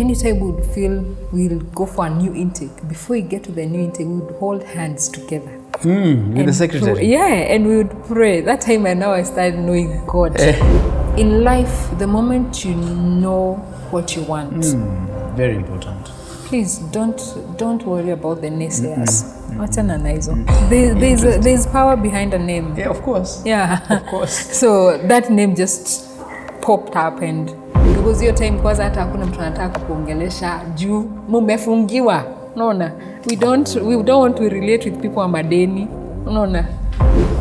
anytime we would feel we'll go for a new intake, before we get to the new intake, we would hold hands together. With the secretary? And we would pray. That time and now I started knowing God. In life, the moment you know what you want, very important. Please don't worry about the naysayers. There's power behind a name. Yeah, of course. Yeah, of course. So that name just popped up, and because your time kwanza hata hakuna mtu anataka kuongelesha juu mumefungiwa. Unaona? We don't want to relate with people amadeni. Unaona?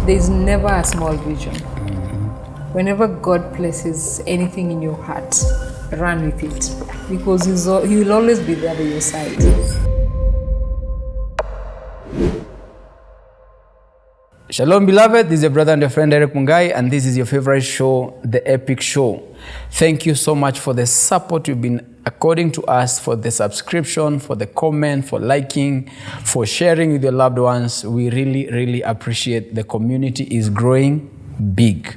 There's never a small vision. Whenever God places anything in your heart, run with it, because he will always be there by your side. Shalom, beloved. This is your brother and your friend Eric Mungai, and this is your favorite show, The Epic Show. Thank you so much for the support you've been according to us, for the subscription, for the comment, for liking, for sharing with your loved ones. We really, really appreciate. The community is growing big.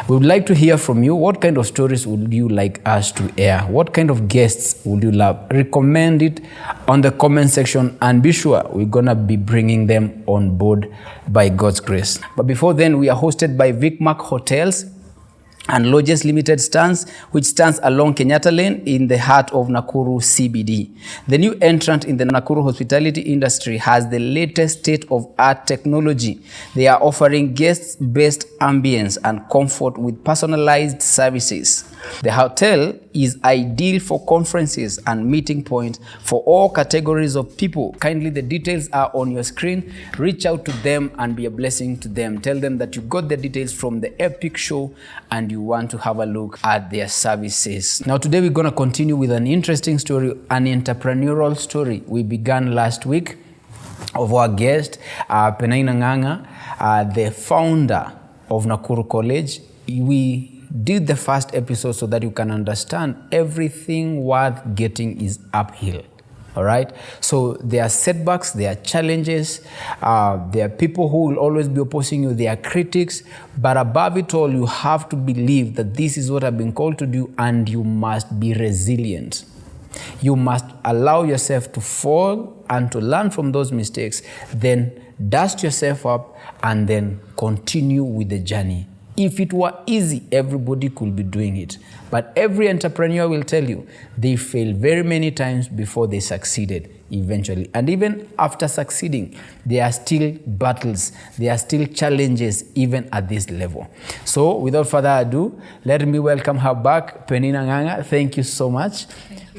We would like to hear from you. What kind of stories would you like us to air? What kind of guests would you love? Recommend it on the comment section, and be sure we're going to be bringing them on board by God's grace. But before then, we are hosted by Vicmac Hotels and Lodges Limited stands, which stands along Kenyatta Lane in the heart of Nakuru CBD. The new entrant in the Nakuru hospitality industry has the latest state-of-art technology. They are offering guest-based ambience and comfort with personalized services. The hotel is ideal for conferences and meeting points for all categories of people. Kindly, the details are on your screen. Reach out to them and be a blessing to them. Tell them that you got the details from The Epic Show and you want to have a look at their services. Now, today we're going to continue with an interesting story, an entrepreneurial story we began last week of our guest, Penina, the founder of Nakuru College. We did the first episode so that you can understand everything worth getting is uphill. All right. So there are setbacks, there are challenges, there are people who will always be opposing you, there are critics, but above it all, you have to believe that this is what I've been called to do, and you must be resilient. You must allow yourself to fall and to learn from those mistakes, then dust yourself up and then continue with the journey. If it were easy, everybody could be doing it. But every entrepreneur will tell you they failed very many times before they succeeded eventually. And even after succeeding, there are still battles, there are still challenges even at this level. So without further ado, let me welcome her back, Penina. Thank you so much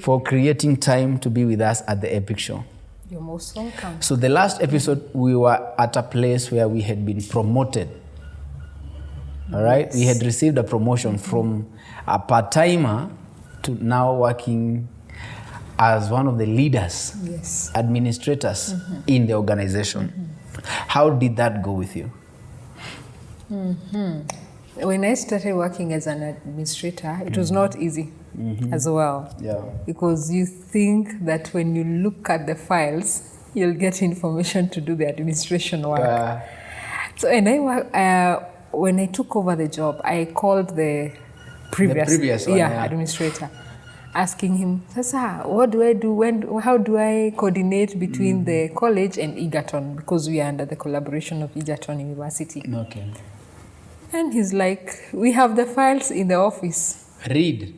for creating time to be with us at The Epic Show. You're most welcome. So the last episode, we were at a place where we had been promoted. All right, yes. We had received a promotion from a part-timer to now working as one of the leaders, yes, administrators in the organization. How did that go with you? When I started working as an administrator, it was not easy as well. Yeah. Because you think that when you look at the files, you'll get information to do the administration work. So, and when I took over the job, I called the previous one, administrator, asking him, Sasa, what do I do? How do I coordinate between the college and Egerton? Because we are under the collaboration of Egerton University. Okay. And he's like, we have the files in the office. Read.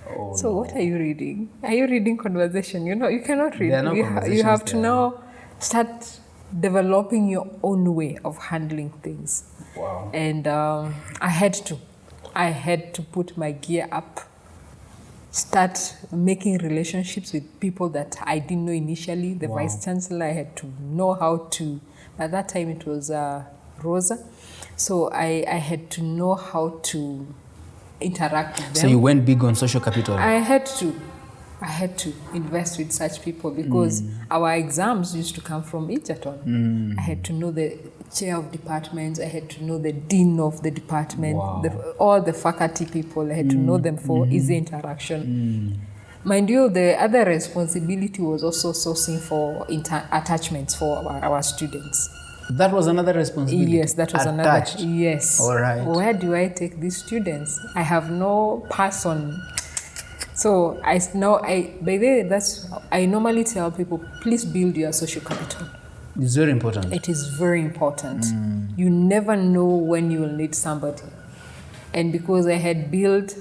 Oh, so what are you reading? Are you reading conversation? You cannot read. You have to now start developing your own way of handling things. Wow. And I had to put my gear up, start making relationships with people that I didn't know initially. The Vice Chancellor, I had to know how to, by that time it was Rosa. So I had to know how to interact with them. So you went big on social capital? I had to invest with such people because our exams used to come from Egerton. I had to know the chair of departments. I had to know the dean of the department, all the faculty people. I had to know them for easy interaction. Mind you, the other responsibility was also sourcing for attachments for our students. That was another responsibility? Yes, that was another. Yes. All right. Where do I take these students? I have no person. So by the way, I normally tell people, please build your social capital. It's very important. It is very important. You never know when you will need somebody. And because I had built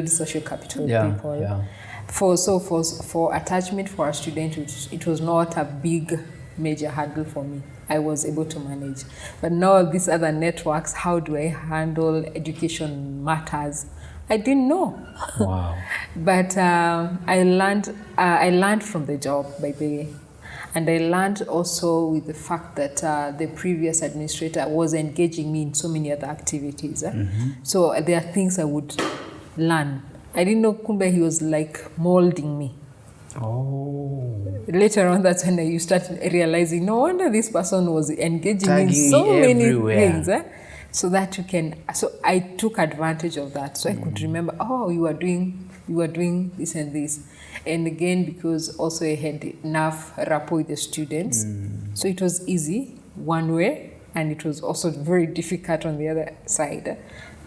social capital with people. Yeah. For attachment for a student, it was not a big major hurdle for me. I was able to manage. But now these other networks, how do I handle education matters? I didn't know. Wow. But I learned from the job, by the way. And I learned also with the fact that the previous administrator was engaging me in so many other activities. So there are things I would learn. I didn't know kumbe he was like molding me. Oh. Later on, that's when you start realizing, no wonder this person was engaging me in so many things. So that you can. So I took advantage of that. So I could remember, you are doing this and this. And again, because also I had enough rapport with the students. So it was easy one way, and it was also very difficult on the other side,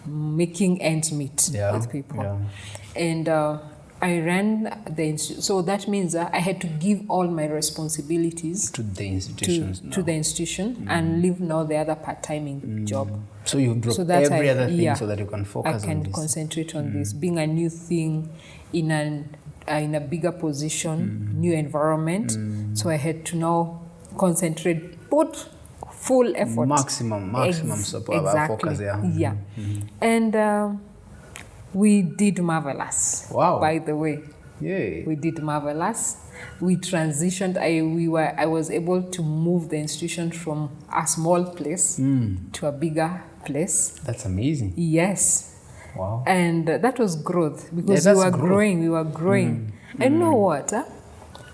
making ends meet with people. Yeah. And I ran the institution. So that means I had to give all my responsibilities to the institutions to the institution and leave now the other part-time job. So you drop every other thing so that you can focus on this. I can concentrate on this. Being a new thing in a bigger position, new environment. So I had to now concentrate, put full effort. Maximum support, focus. Yeah. And we did marvelous. Wow. By the way. Yay. We did marvelous. We transitioned. I was able to move the institution from a small place to a bigger place. That's amazing. Yes. Wow. And that was growth because we were growing. And you know what?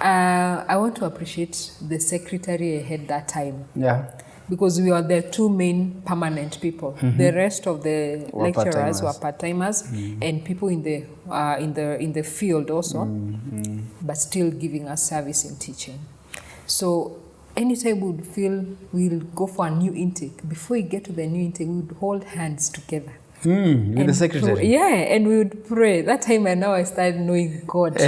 I want to appreciate the secretary I had that time. Yeah. Because we were the two main permanent people. The rest of the lecturers were part-timers and people in the field also, but still giving us service in teaching. So anytime we would feel we'll go for a new intake, before we get to the new intake, we would hold hands together. With the secretary? And we would pray. That time and now I started knowing God,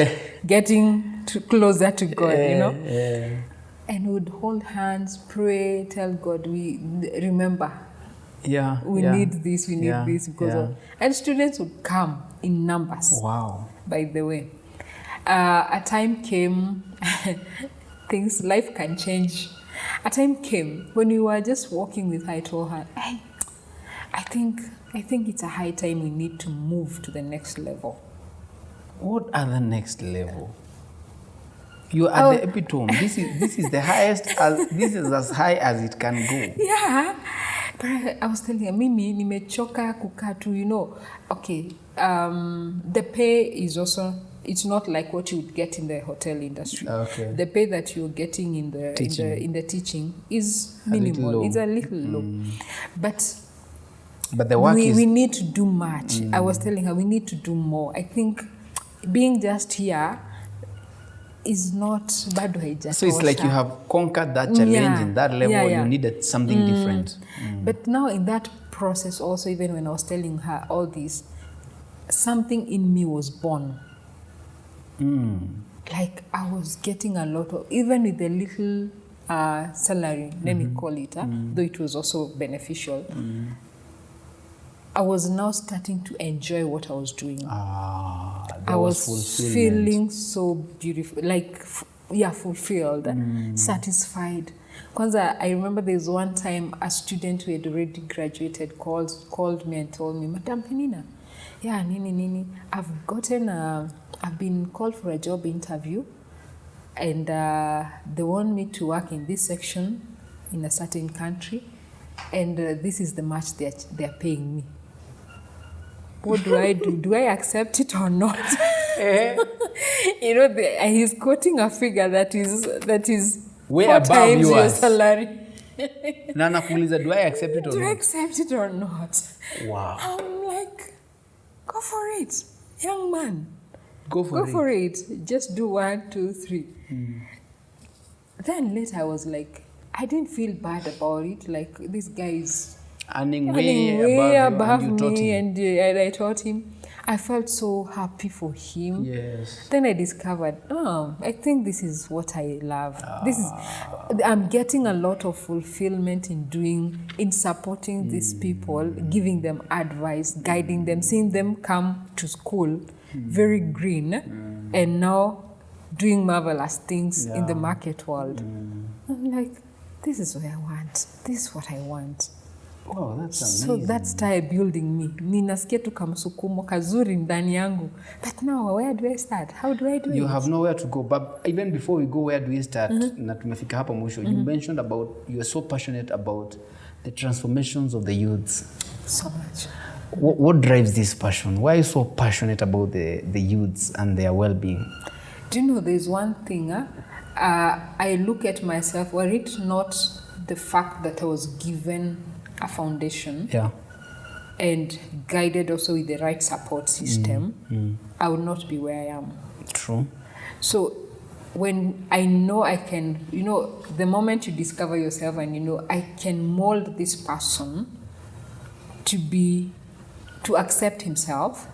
getting closer to God, you know. And we would hold hands, pray, tell God, we remember. We need this, we need this. And students would come in numbers. Wow. By the way. A time came, life can change. A time came when we were just walking with her, I told her, hey, I think it's a high time we need to move to the next level. What are the next level? You are the epitome. This is the highest. This is as high as it can go. Yeah, but I was telling her, mimi nimechoka kukatu. You know, okay. The pay is also. It's not like what you would get in the hotel industry. Okay. The pay that you're getting in the teaching is minimal. It's a little low, but the work we need to do much. I was telling her we need to do more. I think being just here is not bad. So it's like you have conquered that challenge in that level. You needed something different. But now in that process also, even when I was telling her all this, something in me was born. Like I was getting a lot of, even with the little salary, let me call it, though it was also beneficial, I was now starting to enjoy what I was doing. I was feeling so beautiful, like, fulfilled, satisfied. Kwanza, I remember there was one time a student who had already graduated called me and told me, Madam Penina, nini, I've been called for a job interview, and they want me to work in this section in a certain country, and this is the much they're paying me. What do I do? Do I accept it or not? You know, he's quoting a figure that is way 4 above times yours. your salary. Nana Kuliza, do I accept it or Do not? I accept it or not? Wow. I'm like, go for it, young man. Go for it. Just do 1, 2, 3. Then later I was like, I didn't feel bad about it. Like, this guy is earning way above me, and I taught him. I felt so happy for him. Yes. Then I discovered, I think this is what I love. I'm getting a lot of fulfillment in supporting these people, giving them advice, guiding them, seeing them come to school very green, and now doing marvelous things in the market world. I'm like, this is what I want. This is what I want. Oh, that's amazing. So that started building me. Ninasikia tu kamsukumo kazuri ndani yangu. But now, where do I start? How do I do it? You have nowhere to go. But even before we go, where do we start? Na tumefika hapa mwisho. You mentioned about, you are so passionate about the transformations of the youths. So much. What drives this passion? Why are you so passionate about the youths and their well-being? Do you know, there's one thing, I look at myself, were it not the fact that I was given a foundation and guided also with the right support system, I would not be where I am. True. So when I know I can, the moment you discover yourself and I can mold this person to accept himself,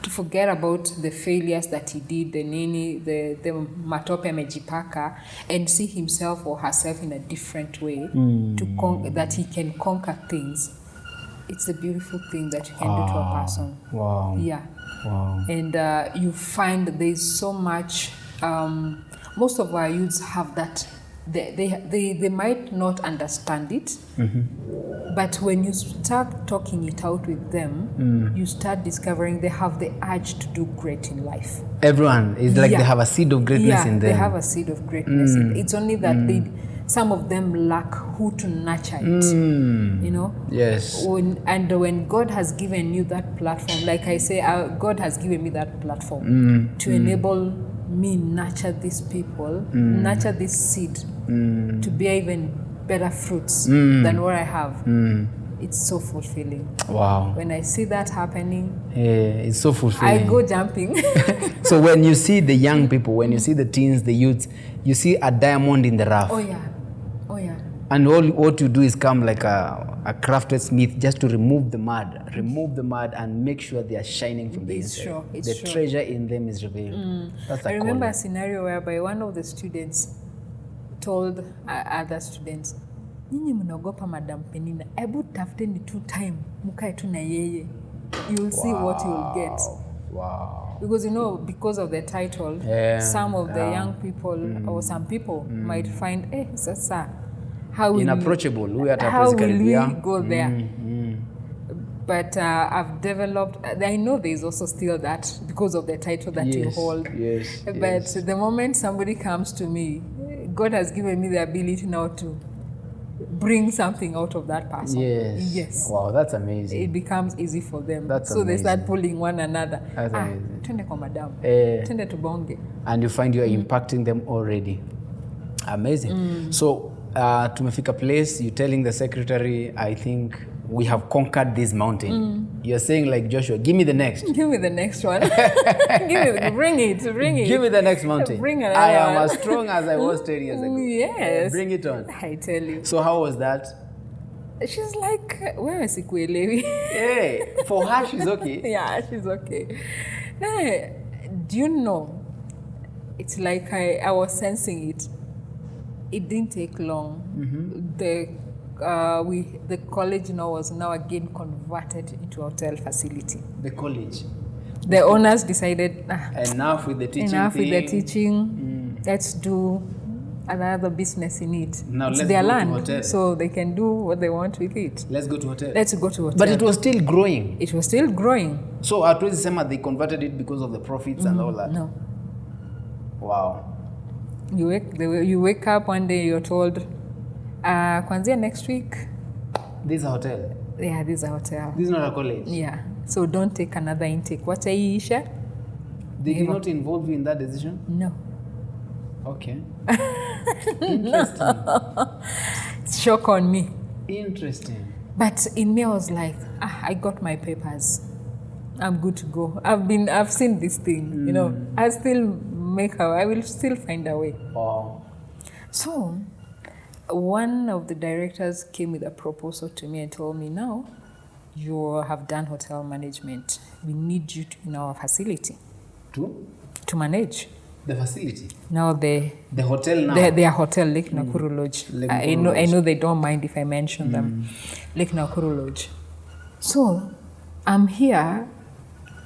to forget about the failures that he did, the matope amejipaka, and see himself or herself in a different way, that he can conquer things. It's a beautiful thing that you can do to a person. Wow. Yeah. Wow. And you find there's so much, most of our youths have that. They might not understand it, but when you start talking it out with them, you start discovering they have the urge to do great in life. Everyone is like they have a seed of greatness in them. They have a seed of greatness. It's only that some of them lack who to nurture it. Yes. When God has given you that platform, like I say, God has given me that platform to enable me nurture these people, nurture this seed to bear even better fruits than what I have. It's so fulfilling. Wow. When I see that happening, it's so fulfilling. I go jumping. So when you see the young people, when you see the teens, the youths, you see a diamond in the rough. Oh yeah. And what you do is come like a crafted smith just to remove the mud and make sure they are shining from the inside. The treasure in them is revealed. I remember a scenario whereby one of the students told other students, "Nyinyi mnaogopa Madam Penina, ebu tafuteni tu time mukae tu na yeye. You'll see what you'll get." Wow. Because because of the title, some of the young people or some people might find, sasa, how will inapproachable. How will we go there? But I've developed, I know there's also still that because of the title that you hold. Yes. But the moment somebody comes to me, God has given me the ability now to bring something out of that person. Yes. Wow, that's amazing. It becomes easy for them. That's so amazing. They start pulling one another. That's amazing. Twende kwa madam. Twende tubonge. And you find you're impacting them already. Amazing. So, tumefika place, you're telling the secretary, I think we have conquered this mountain. You're saying like Joshua, give me the next. Give me the next one. Bring it. Give me the next mountain. Bring I am as strong as I was 10 years ago. Yes. Bring it on. I tell you. So how was that? She's like, where is Sikuelewi? Hey, for her she's okay. Yeah, she's okay. Do you know, it's like I was sensing it. It didn't take long. The college was now again converted into a hotel facility. The college? The owners decided, enough with the teaching. Let's do another business in it. Now it's let's their go land, to hotel. So they can do what they want with it. Let's go to hotel. But it was still growing. It was still growing. So at December they converted it because of the profits and all that? No. Wow. You wake up one day, you're told, kwanzia next week. This is a hotel? Yeah, this is a hotel. This is not a college? Yeah. So don't take another intake. Wacha hii isha. They did not involve you in that decision? No. Okay. Interesting. Shock on me. Interesting. But in me, I was like, I got my papers. I'm good to go. I've seen this thing, I will still find a way. Wow. So, one of the directors came with a proposal to me and told me, now, you have done hotel management. We need you in our facility. To manage. The facility? Now the hotel now? Their hotel, Lake Nakuru Lodge. I know they don't mind if I mention them. Lake Nakuru Lodge. So I'm here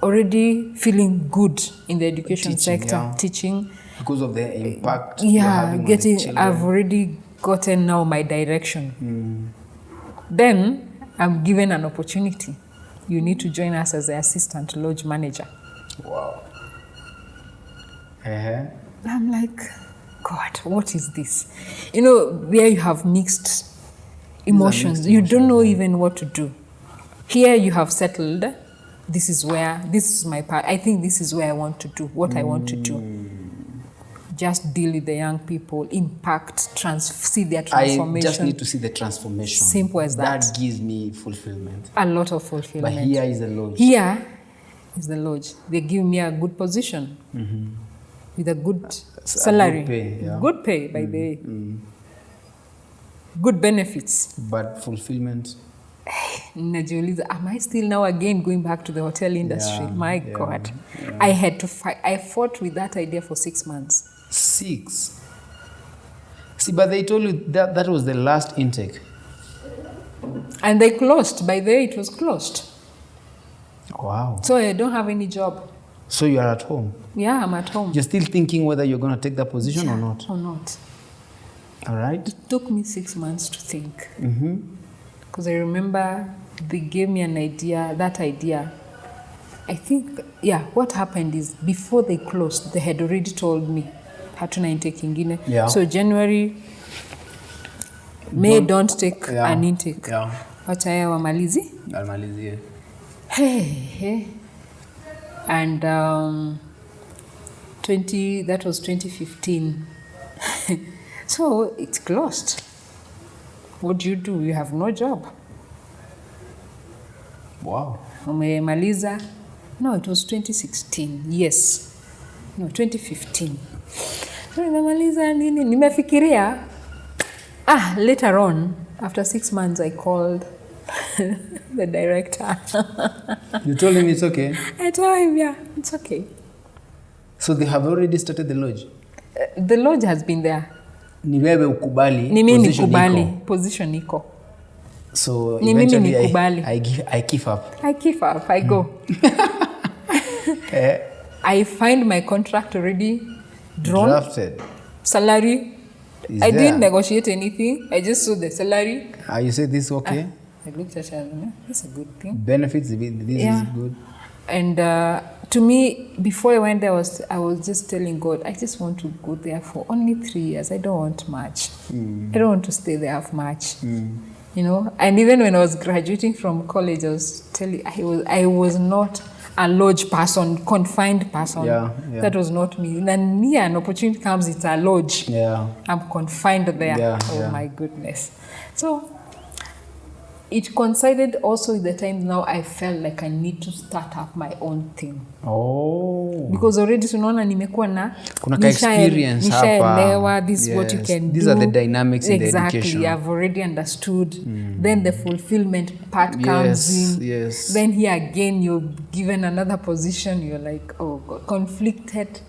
already feeling good in the education sector, teaching. Because of the impact you're having on the children. I've already gotten now my direction. Then I'm given an opportunity. You need to join us as the assistant lodge manager. Wow. I'm like, God, what is this? You know, where you have mixed emotions. You don't know even what to do. Here you have settled. This is my part. I think this is where I want to do, what I want to do. Just deal with the young people, impact, see their transformation. I just need to see the transformation. Simple as that. That gives me fulfillment. A lot of fulfillment. But here is the lodge. Here is the lodge. They give me a good position with a good salary. Good pay, by the way. Good benefits. But fulfillment. Najiuliza, am I still now again going back to the hotel industry? My God. I had to fight. I fought with that idea for 6 months. 6? See, but they told you that was the last intake. And they closed. By the way, it was closed. Wow. So I don't have any job. So you are at home? Yeah, I'm at home. You're still thinking whether you're going to take that position or not? Or not. All right. It took me 6 months to think. Because I remember they gave me an idea, that idea. I think, what happened is before they closed, they had already told me, hatuna intake ingine. Yeah. So January, May don't take an intake. Wacha ya wamalizi. Wamalizi. Hey. And that was 2015. So it's closed. What do? You have no job. Wow. Umemaliza. No, it was 2016. Yes. No, 2015. So nimemaliza nini? Nimefikiria. Later on, after 6 months, I called the director. You told him it's okay? I told him, it's okay. So they have already started the lodge? The lodge has been there. Ni wewe ukubali, ni mimi nikubali, position iko. So ni eventually I give up. I give up, I go. I find my contract already drafted. Salary. I didn't negotiate anything. I just saw the salary. You said this okay? I looked at it, that's a good thing. Benefits, this is good. And to me, before I went there, I was just telling God, I just want to go there for only 3 years. I don't want much. I don't want to stay there for much. You know, and even when I was graduating from college, I was telling, I was not a lodge person, confined person. That was not me. Then an opportunity comes, it's a lodge. I'm confined there. My goodness. So it coincided also with the time now I felt like I need to start up my own thing. Because already tunaona nimekuwa na kuna experience hapa. This is what you can do. These are the dynamics in the education. Exactly, I've already understood. Then the fulfillment part comes in. Then here again, you're given another position. You're like, oh God, conflicted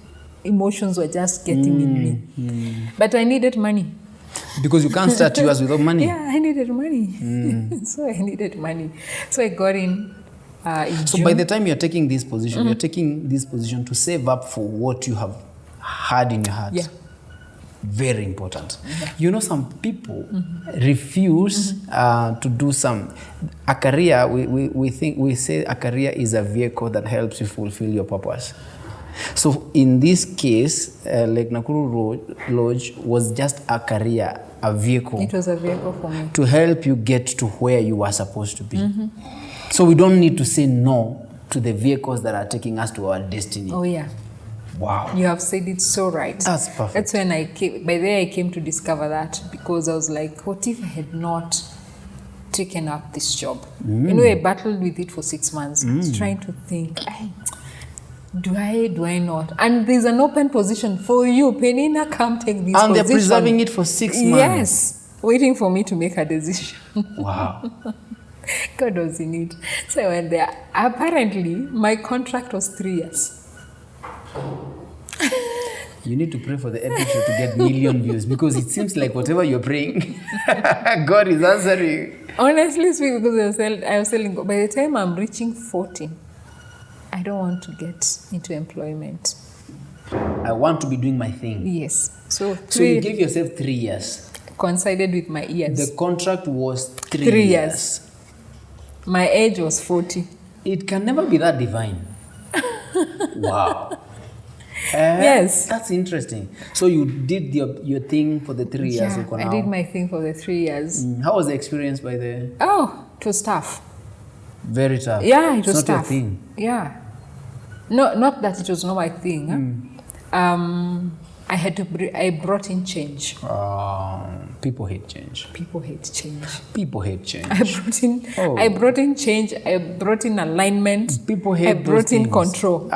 emotions were just getting in me. But I needed money. Because you can't start yours without money. I needed money. So I needed money. So I got in So June. by the time you're taking this position, you're taking this position to save up for what you have had in your heart. Very important. You know, some people refuse to do a career. We say a career is a vehicle that helps you fulfill your purpose. So in this case, Lake Nakuru Lodge was just a career, a vehicle. It was a vehicle for me. To help you get to where you are supposed to be. So we don't need to say no to the vehicles that are taking us to our destiny. Oh yeah. Wow. You have said it so right. That's perfect. That's when by the way I came to discover that, because I was like, what if I had not taken up this job? You know, I battled with it for 6 months, trying to think, do I not? And there's an open position for you. Penina, come take this position. And they're preserving it for 6 months. Yes, waiting for me to make a decision. Wow. God was in it. So I went there. Apparently, my contract was 3 years. You need to pray for the epic show to get million views, because it seems like whatever you're praying, God is answering. Honestly speaking, because I was telling God, by the time I'm reaching 40, I don't want to get into employment. I want to be doing my thing. Yes. So you gave yourself 3 years. Coincided with my years. The contract was 3 years. My age was 40. It can never be that divine. Wow. Yes. That's interesting. So you did your thing for the 3 years. Yeah, I did my thing for the 3 years. How was the experience by the... Oh, it was tough. Very tough. Yeah, it was not tough. Your thing. Yeah. No, not that it was not my thing. I brought in change. People hate change. People hate change. People hate change. I brought in change. I brought in alignment. People hate I brought in control.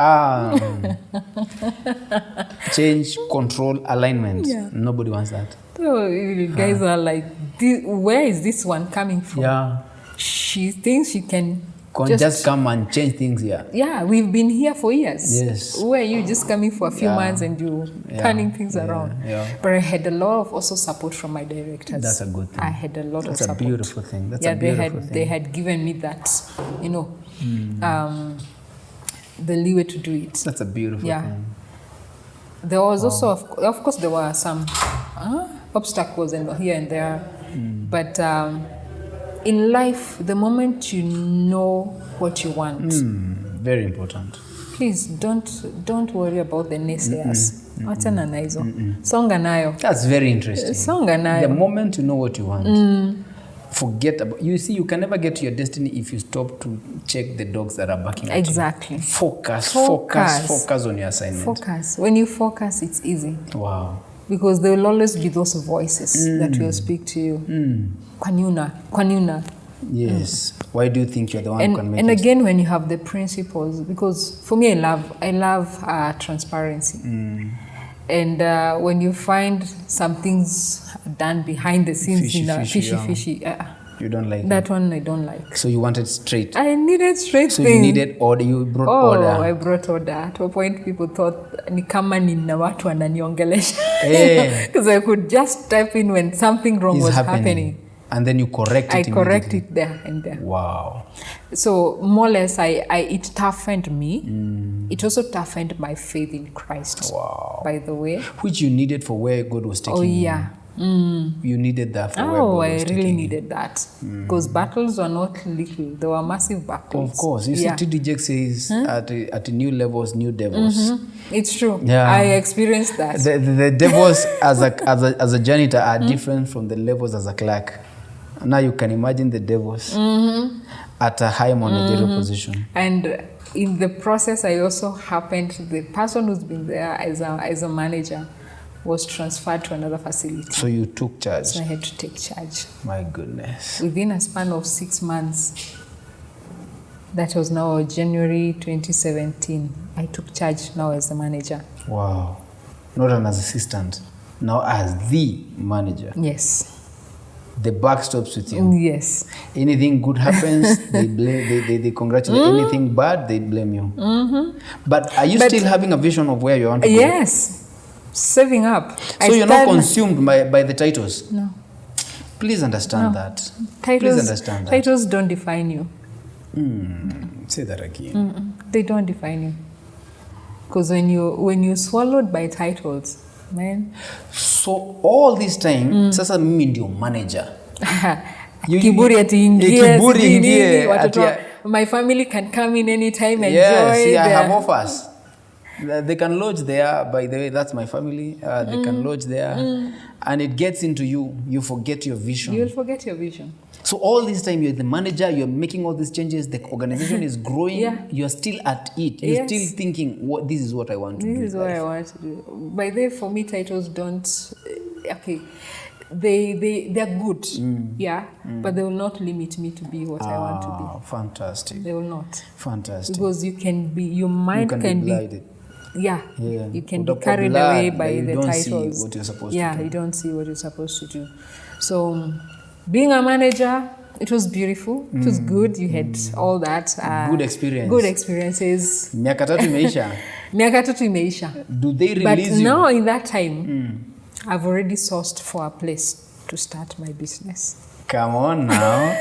Change, control, alignment. Yeah. Nobody wants that. So you guys are like, where is this one coming from? Yeah. She thinks she can just come and change things here. Yeah, we've been here for years. Yes. Where you just coming for a few months and you turning things around. Yeah. But I had a lot of also support from my directors. That's a good thing. I had a lot of support. That's a beautiful thing. That's a beautiful thing. They had given me that, the leeway to do it. That's a beautiful thing. There was also, of course, there were some obstacles here and there. But in life, the moment you know what you want, very important. Please don't worry about the naysayers. Wachana na hizo. Songa nayo. That's very interesting. Songa nayo. The moment you know what you want, forget about. You see, you can never get to your destiny if you stop to check the dogs that are barking at you. Exactly. Focus on your assignment. Focus. When you focus, it's easy. Wow. Because there will always be those voices that will speak to you. Kwanuna. Yes. Why do you think you're the one who can make it? And again, when you have the principles, because for me, I love transparency. And when you find some things done behind the scenes, fishy, you don't like that one. I don't like. So you wanted straight. I needed straight So things. you needed order. You brought order. I brought order. To a point, people thought ni kama nina watu wananiongelesha. Because I could just type in when something wrong was happening. And then you correct it. I correct it there and there. Wow. So more or less, it toughened me. It also toughened my faith in Christ. Wow. By the way. Which you needed for where God was taking you. Oh, yeah. You needed that for where God was taking you. I really needed that. Because battles were not little. They were massive battles. Of course. You see, TD Jake says at new levels, new devils. It's true. Yeah. I experienced that. The devils as a janitor are different from the levels as a clerk. Now you can imagine the devils at a high managerial position. And in the process, I also the person who's been there as a manager was transferred to another facility. So you took charge. So I had to take charge. My goodness. Within a span of 6 months, that was now January 2017, I took charge now as the manager. Wow. Not an assistant, now as the manager. Yes. The buck stops with you. Yes. Anything good happens, they blame, they congratulate. Anything bad, they blame you. But are you still having a vision of where you want to go? Yes. Saving up. So you're not consumed by the titles? No. Please understand that. Please understand that. Titles don't define you. Say that again. They don't define you. Because when you're swallowed by titles, man. So all this time, sasa mimi ndio manager. Kiburi ingie. My family can come in anytime and enjoy. I have offers. They can lodge there. By the way, that's my family. They can lodge there. And it gets into you. You forget your vision. You'll forget your vision. So all this time, you're the manager. You're making all these changes. The organization is growing. You're still at it. You're still thinking, this is what I want to do. This is what I want to do. By the way, for me, titles don't... Okay. They're good, but they will not limit me to be what I want to be. Fantastic. They will not. Fantastic. Because your mind can be blinded. You can be carried away by the titles. See what you're supposed to do. You don't see what you're supposed to do. So, being a manager, it was beautiful. It was good. You had all that. Good experience. Good experiences. Miaka tatu imeisha. Miaka tatu imeisha. Do they release But you? now in that time, I've already sourced for a place to start my business. Come on now.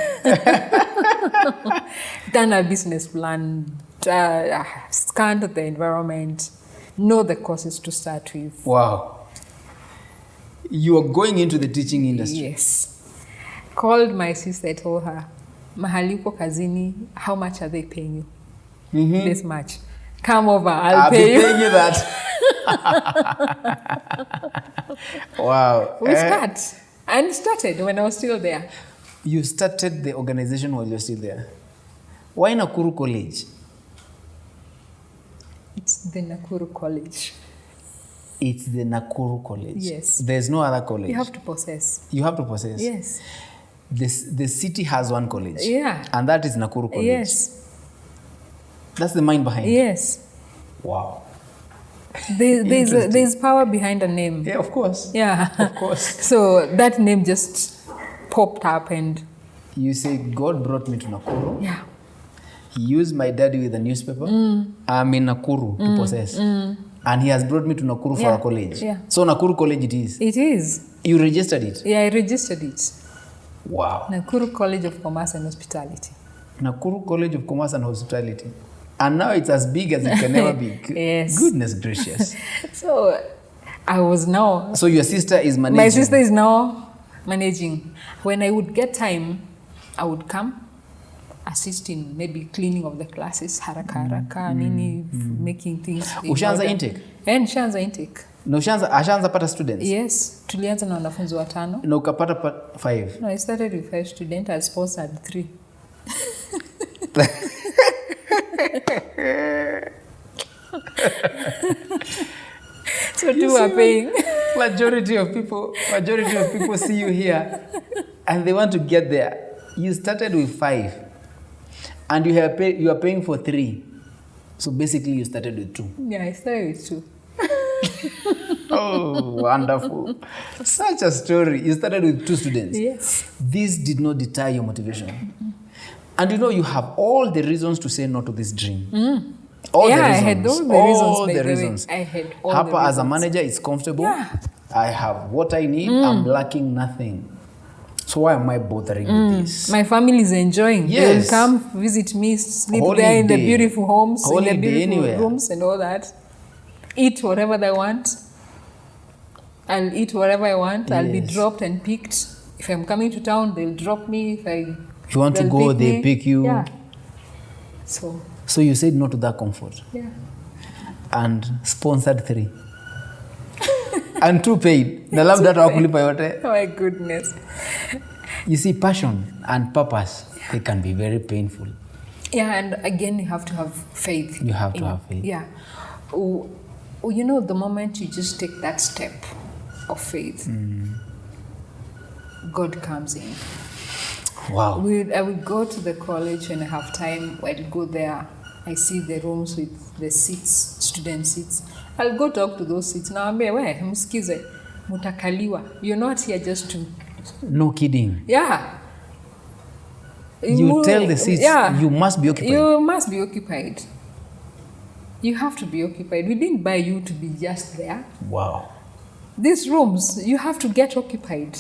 Done a business plan, scanned the environment, know the courses to start with. Wow. You are going into the teaching industry. Yes. Called my sister, told her, mahali uko kazini, how much are they paying you? This much. Come over, I'll pay you. I'll be paying you that. Wow. We start. And started when I was still there. You started the organization while you're still there. Why Nakuru College? It's the Nakuru College. It's the Nakuru College. Yes. There's no other college. You have to possess. You have to possess. Yes. The city has one college. Yeah. And that is Nakuru College. Yes. That's the mind behind it. Yes. Wow. There's power behind a name. Yeah, of course. Yeah. Of course. So that name just popped up and... You say, God brought me to Nakuru. Yeah. He used my daddy with a newspaper. I'm in Nakuru to possess. And he has brought me to Nakuru for a college. Yeah. So Nakuru College it is. It is. You registered it? Yeah, I registered it. Wow. Nakuru College of Commerce and Hospitality. Nakuru College of Commerce and Hospitality. And now it's as big as it can ever be. Yes. Goodness gracious. So I was now... So your sister is managing? My sister is now managing. When I would get time, I would come, assist in maybe cleaning of the classes, haraka, nini, making things. Ushaanza intake? And nishaanza intake. Na ashaanza pata students? Yes. Tulianza na wanafunzi 5. Na ukapata 5? No, I started with 5 students. I sponsored 3. So 2 are paying. Majority of people see you here and they want to get there. You started with 5 and you are paying for 3. So basically you started with 2. Yeah, I started with 2. Oh, wonderful. Such a story. You started with 2 students. Yes. This did not deter your motivation. And you know, you have all the reasons to say no to this dream. All the reasons. I had all the all reasons. the reasons. I had all Hapa, the reasons. as a manager, it's comfortable. Yeah. I have what I need. I'm lacking nothing. So why am I bothering with this? My family is enjoying. Yes. They will come visit me, sleep there in the beautiful homes, in the beautiful rooms and all that. Eat whatever they want. I'll eat whatever I want. I'll be dropped and picked. If I'm coming to town, they'll drop me. If you want to go, they pick you. Yeah. So you said no to that comfort. Yeah. And sponsored 3. And 2 paid. The love that wakulipa yote. Oh my goodness. You see, passion and purpose, they can be very painful. Yeah, and again, you have to have faith. You have to have faith. Yeah. You know, the moment you just take that step of faith, God comes in. Wow. I would go to the college when I have time. I'd go there. I see the rooms with the seats, student seats. I'll go talk to those seats. Now I'm where msikize mutakaliwa. You're not here just to... No kidding. Yeah. You tell the seats, you must be occupied. You must be occupied. You have to be occupied. We didn't buy you to be just there. Wow. These rooms, you have to get occupied.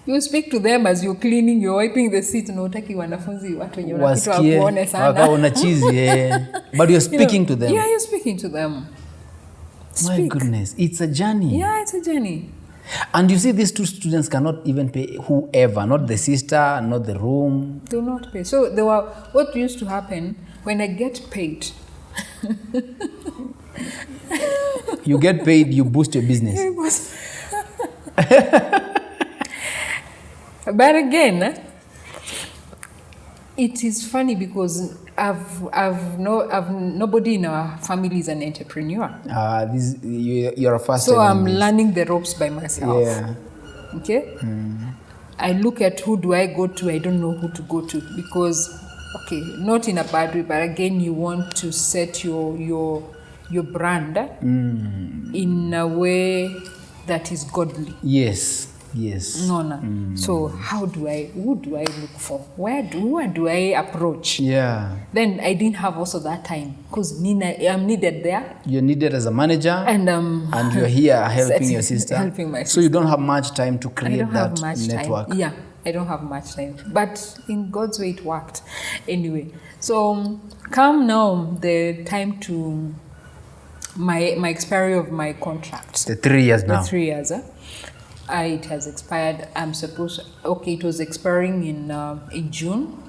You speak to them as you're cleaning, you're wiping the seat. Unataki wanafunzi watu wenye wanapita wakuone sana. Wakaona cheese, yeah. But you're speaking to them. Yeah, you're speaking to them. My goodness, it's a journey. Yeah, it's a journey. And you see, these 2 students cannot even pay whoever, not the sister, not the room. Do not pay. So what used to happen, when I get paid, you get paid, you boost your business. But again, it is funny because nobody in our family is an entrepreneur. You're a first. So I'm learning the ropes by myself. Yeah. Okay. I look at who do I go to. I don't know who to go to because, okay, not in a bad way, but again, you want to set your brand in a way that is godly. Yes. Yes. No. So who do I look for? Where do I approach? Yeah. Then I didn't have also that time because I'm needed there. You're needed as a manager, and you're here helping your sister. Helping my sister. So you don't have much time to create that network. Yeah, I don't have much time. But in God's way, it worked. Anyway, so come now the time to my expiry of my contract. The 3 years now. The 3 years. It has expired. It was expiring in June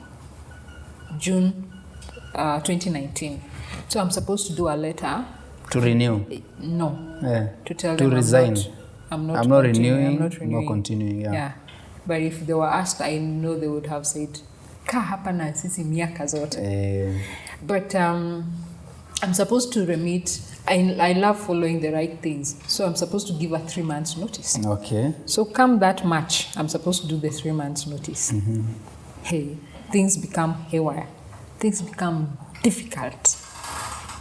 2019. So I'm supposed to do a letter. To renew? No. Yeah. To tell to them resign. I'm not renewing. No continuing. Yeah. But if they were asked, I know they would have said, "Ka hapa na sisi miaka zote." But I'm supposed to remit. I love following the right things. So I'm supposed to give a 3 months notice. Okay. So come that March, I'm supposed to do the 3 months notice. Mm-hmm. Hey, things become haywire. Things become difficult.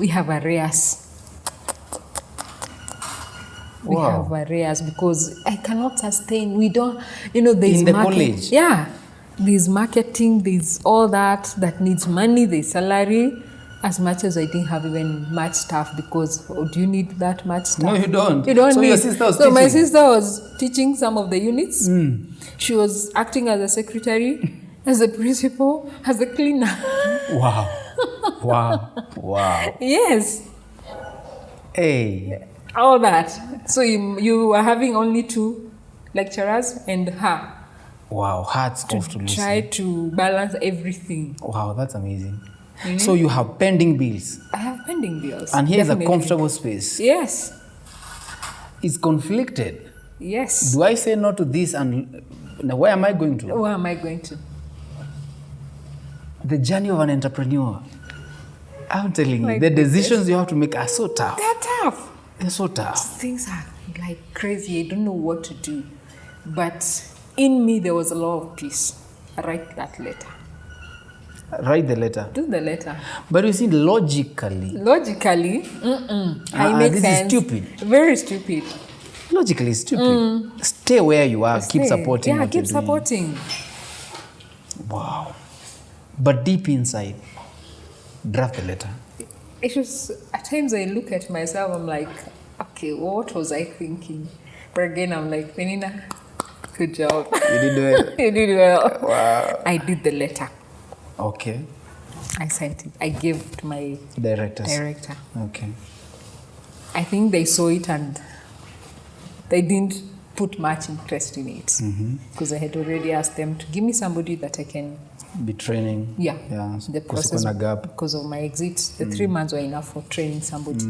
We have arrears. We have arrears because I cannot sustain. We don't, there's in the college. Yeah. There's marketing, there's all that needs money, there's salary. As much as I didn't have even much staff because do you need that much staff? No, you don't. You don't so need. Your sister was so my sister was teaching some of the units. She was acting as a secretary, as a principal, as a cleaner. Wow. Yes. Hey. All that. So you are having only 2 lecturers and her. Wow, hats off to listen. Try to balance everything. Wow, that's amazing. Mm-hmm. So you have pending bills. I have pending bills. And here's a comfortable space. Yes. It's conflicted. Yes. Do I say no to this and now where am I going to? Where am I going to? The journey of an entrepreneur. I'm telling you, the decisions you have to make are so tough. They're tough. They're so tough. Things are like crazy. I don't know what to do. But in me, there was a lot of peace. I write that letter. Write the letter. Do the letter. But you see, logically. This is stupid. Very stupid. Logically stupid. Stay where you are. Keep supporting. Yeah, keep supporting. Wow. But deep inside, draft the letter. It was, at times I look at myself, I'm like, okay, what was I thinking? But again, I'm like, Penina, good job. You did well. You did well. Wow. I did the letter. Okay. I sent it. I gave it to my director. Okay. I think they saw it and they didn't put much interest in it because I had already asked them to give me somebody that I can be training. Yeah. The process gap. Because of my exit, the 3 months were enough for training somebody.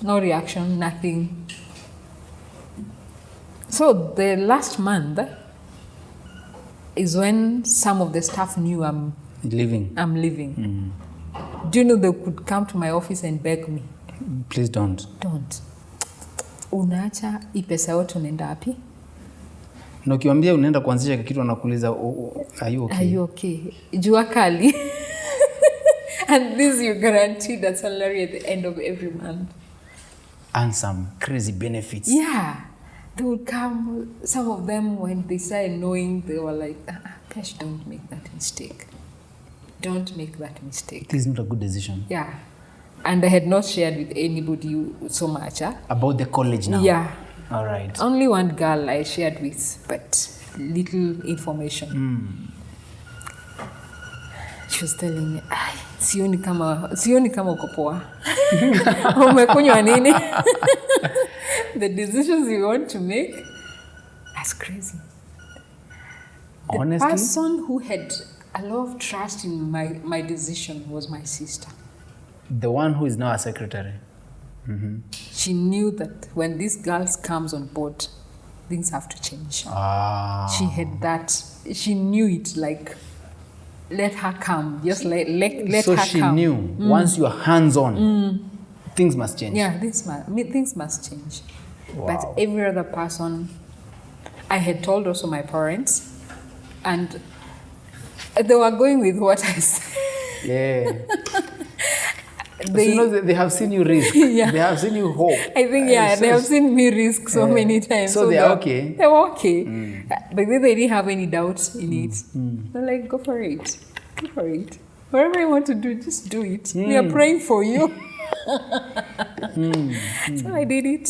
No reaction, nothing. So the last month is when some of the staff knew I'm leaving. Do you know they could come to my office and beg me? Please don't. Unaacha hii pesa yote unaenda wapi? Na ukiwaambia unaenda kuanzisha kitu wanakuuliza are you okay? Are you okay? Jua kali. And this you guaranteed a salary at the end of every month. And some crazy benefits. Yeah. They would come, some of them, when they started knowing, they were like, Pesh, don't make that mistake. Don't make that mistake. This is not a good decision. Yeah. And I had not shared with anybody so much. About the college now? Yeah. All right. Only one girl I shared with, but little information. She was telling me, sioni kama uko poa. Umekunywa nini? The decisions you want to make, that's crazy. Honestly? The person who had a lot of trust in my decision was my sister. The one who is now a secretary. She knew that when this girl comes on board, things have to change. She had that. She knew it, like, let her come. Just let her come. So she knew, once you are hands-on, things must change. Yeah, things must change. Wow. But every other person, I had told also my parents, and they were going with what I said. Yeah. They have seen you risk. Yeah. They have seen you hope. I think, they have seen me risk so many times. So they are okay. They were okay. But then they didn't have any doubts in it. They're like, go for it. Go for it. Whatever you want to do, just do it. We are praying for you. So I did it.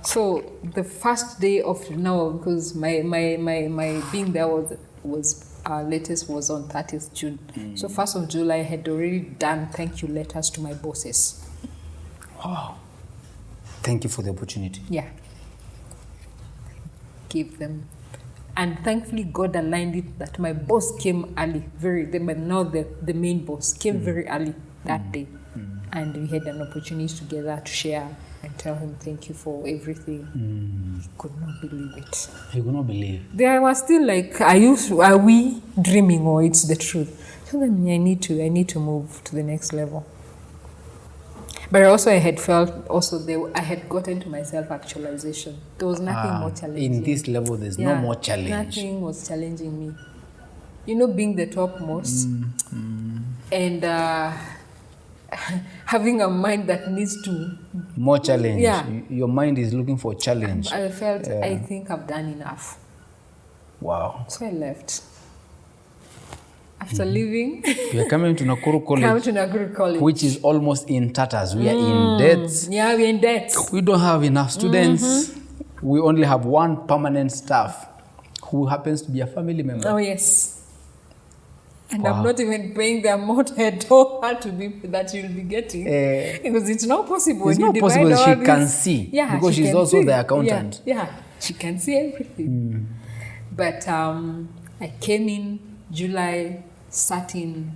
So the first day of because my being there was our latest was on 30th June. So 1st of July I had already done thank you letters to my bosses. Wow. Thank you for the opportunity. Yeah. Gave them. And thankfully God aligned it that my boss came early, the main boss came very early that day. And we had an opportunity together to share and tell him thank you for everything. He could not believe it. He could not believe. There was still like, are we dreaming or it's the truth? So then I need to move to the next level. But also I had felt I had gotten to my self-actualization. There was nothing more challenging. In this level, there's no more challenge. Nothing was challenging me. Being the topmost and having a mind that needs to... More challenge. Yeah. Your mind is looking for challenge. I felt, I think I've done enough. Wow. So I left. After leaving... You're coming to Nakuru College. Come to Nakuru College. Which is almost in tatters. We are in debt. Yeah, we're in debt. We don't have enough students. We only have one permanent staff who happens to be a family member. Oh, yes. And I'm not even paying the amount I told her that you'll be getting. Because it's not possible. It's not possible she can see. Yeah, because she's also the accountant. Yeah, she can see everything. But I came in July, started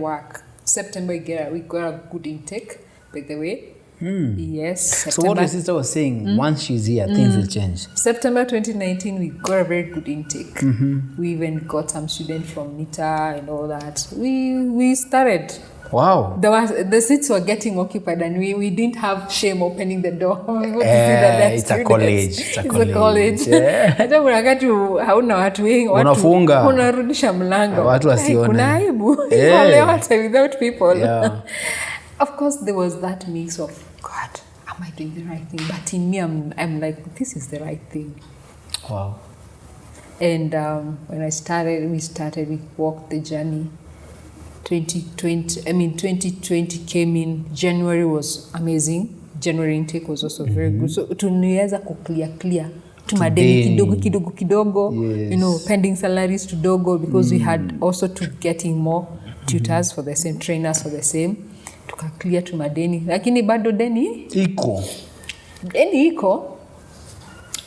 work. September, we got a good intake, by the way. Yes. September. So what your sister was saying, once she's here, things will change. September 2019, we got a very good intake. We even got some students from NITA and all that. We started. Wow. The seats were getting occupied and we didn't have shame opening the door. It's a college. It's a college. Hata unakatu hauna watu wengi, unafunga, unarudisha mlango. Watu wasione. Kuna aibu. Without people. Yeah. Of course, there was that mix of, God, am I doing the right thing? But in me, I'm like, this is the right thing. Wow. And when we walked the journey. 2020 came in. January was amazing. January intake was also very good. So tunaweza clear to madeni kidogo. Yes. Pending salaries kidogo because we had also to getting more tutors for the same, trainers for the same. Clear to madeni, lakini bado deni iko.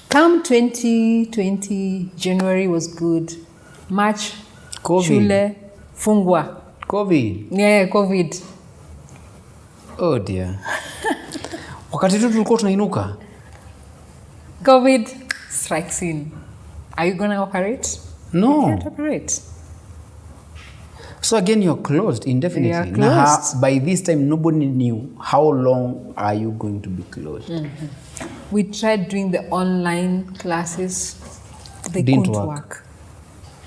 Come 2020 January was good. March COVID. Shule fungwa. COVID. Yeah, COVID. Oh dear. Wakati tu tulikuwa tunainuka. COVID strikes in. Are you going to operate? No. You can't operate. So again, you're closed indefinitely. Yeah, closed. By this time, nobody knew how long are you going to be closed. We tried doing the online classes. They couldn't work.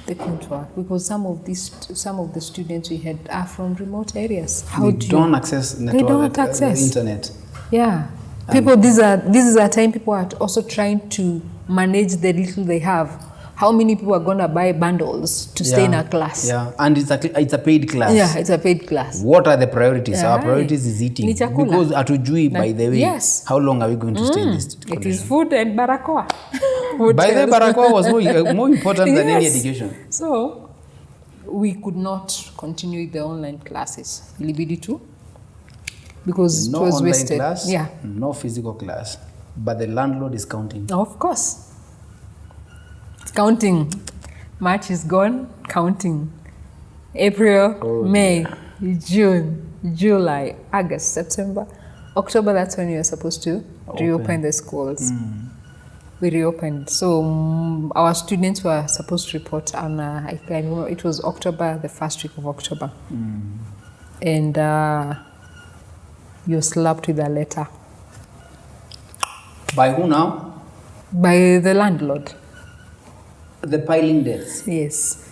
They couldn't work because some of the students we had are from remote areas. They don't access internet. Yeah, people. This is a time people are also trying to manage the little they have. How many people are going to buy bundles to stay in a class? Yeah, and it's a paid class. Yeah, it's a paid class. What are the priorities? Our priorities is eating. Because atujui, by the way, how long are we going to stay in this college? It is food and barakoa. By the way, barakoa was more important than any education. So, we could not continue the online classes. Ilibidi tu. Because no it was online wasted. Class, no physical class. But the landlord is counting. Of course. Counting. March is gone, counting. April, May, June, July, August, September, October, that's when we were supposed to reopen the schools. We reopened. So our students were supposed to report on, it was October, the first week of October. And you're slapped with a letter. By who now? By the landlord. The piling debts. Yes.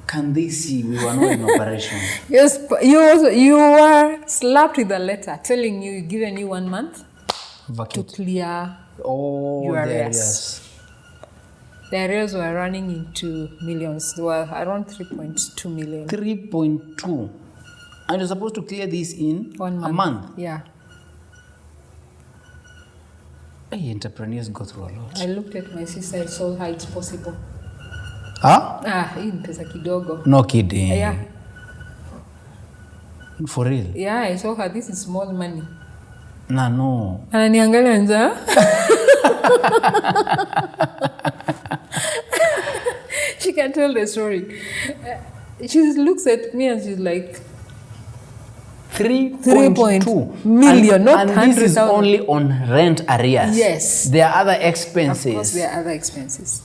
Can they see we were not in operation? Yes, you were slapped with a letter telling you given you 1 month to clear your arrears. The arrears were running into millions. They were around 3.2 million. 3.2. And you're supposed to clear this in 1 month. a month? Yeah. Hey, entrepreneurs go through a lot. I looked at my sister, I saw how it's possible. Huh? Hii ni pesa kidogo. No kidding. Yeah. For real? Yeah, I saw her. This is small money. No. Ananiangalia nza. She can tell the story. She looks at me and she's like, 3.2 million, not and this is 100,000. only on rent arrears. Yes. There are other expenses. Of course, there are other expenses.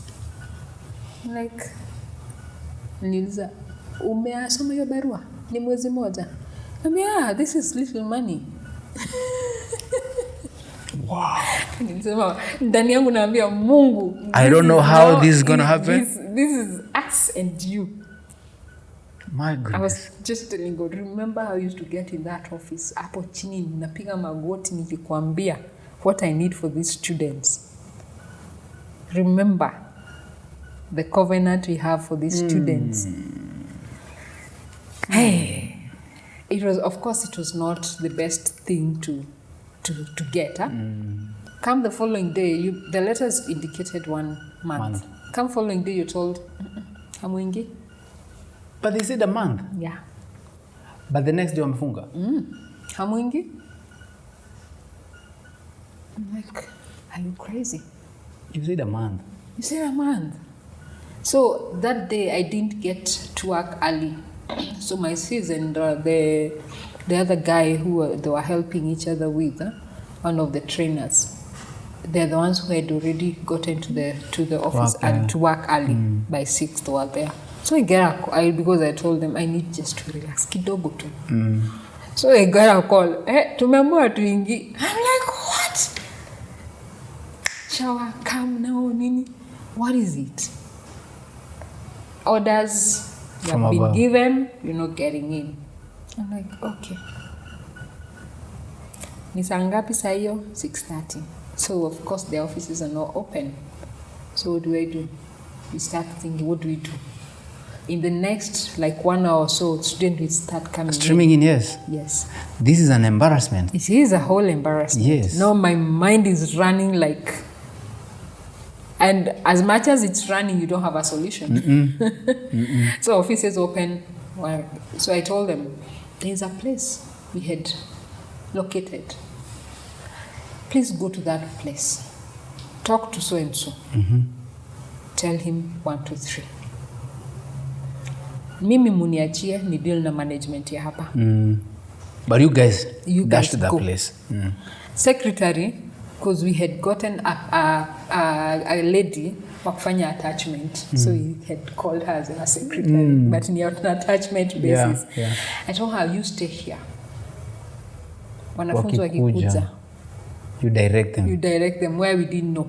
Like, niliza, umeasoma hiyo barua? Ni mwezi moja. Yeah, this is little money. Wow. Nilisema, ndani yangu naambia Mungu. I don't know how this is going to happen. This is us and you. My goodness. I was just telling God, remember how I used to get in that office, hapo chini napiga magoti nikikwambia what I need for these students. Remember the covenant we have for these students. Hey, it was, of course, it was not the best thing to get. Huh? Come the following day, the letters indicated 1 month. Come following day, you told, hamwingi. But they said a month. Yeah. But the next day, wamefunga. Hamwingi? I'm like, are you crazy? You said a month. You said a month. So that day, I didn't get to work early. So my sis and the other guy who they were helping each other with, one of the trainers, they're the ones who had already gotten to the office and to work early. By 6 they were there. So I get a call, because I told them I need just to relax kidogo tu. So I got a call. Tumeamua tuingi. I'm like, what? Shower, come now, nini? What is it? Orders have been given, you're not getting in. I'm like, okay. Ni saa ngapi saa hiyo? 6:30. So of course the offices are not open. So what do I do? We start thinking, what do we do? In the next 1 hour or so, students will start coming Streaming in, yes. Yes. This is an embarrassment. It is a whole embarrassment. Yes. No, my mind is running like... And as much as it's running, you don't have a solution. So offices open. So I told them, there's a place we had located. Please go to that place. Talk to so-and-so. Tell him 1, 2, 3. Mimi muniachie ni deal na management ya hapa. But you guys dashed to that go. place. Secretary, because we had gotten a lady wakufanya attachment. So he had called her as a secretary, but in an attachment basis. Yeah. I told her, you stay here. Wanafunzi wakikuja. You direct them. You direct them where we didn't know.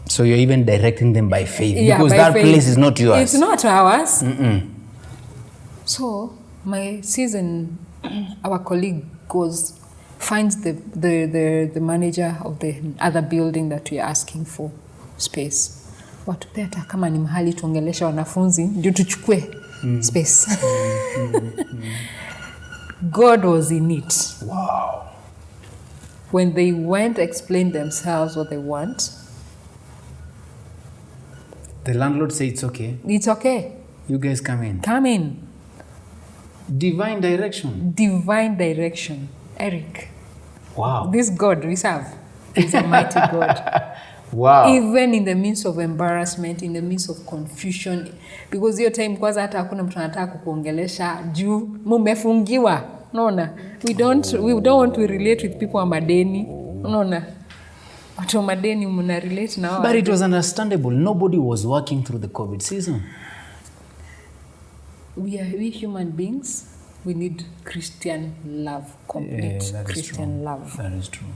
So you're even directing them by faith. Yeah, because by that faith. place is not yours. It's not ours. So my season, our colleague finds the manager of the other building that we are asking for space. Watupea hata kama ni mahali tuongelesha wanafunzi ndio tuchukue space. God was in it. Wow. When they went explain themselves what they want, the landlord said it's okay. It's okay. You guys come in. Come in. Divine direction. Divine direction. Eric. Wow. This God we serve is a mighty God. Wow. Even in the midst of embarrassment, in the midst of confusion, because hiyo time kwanza hata hakuna mtu anataka kukuongelesha juu mumefungiwa. Unaona? We don't want to relate with people wa madeni. Unaona? Watu wa madeni mna relate na wao. But it was understandable. Nobody was working through the COVID season. We human beings, we need Christian love, complete Christian love. That is true.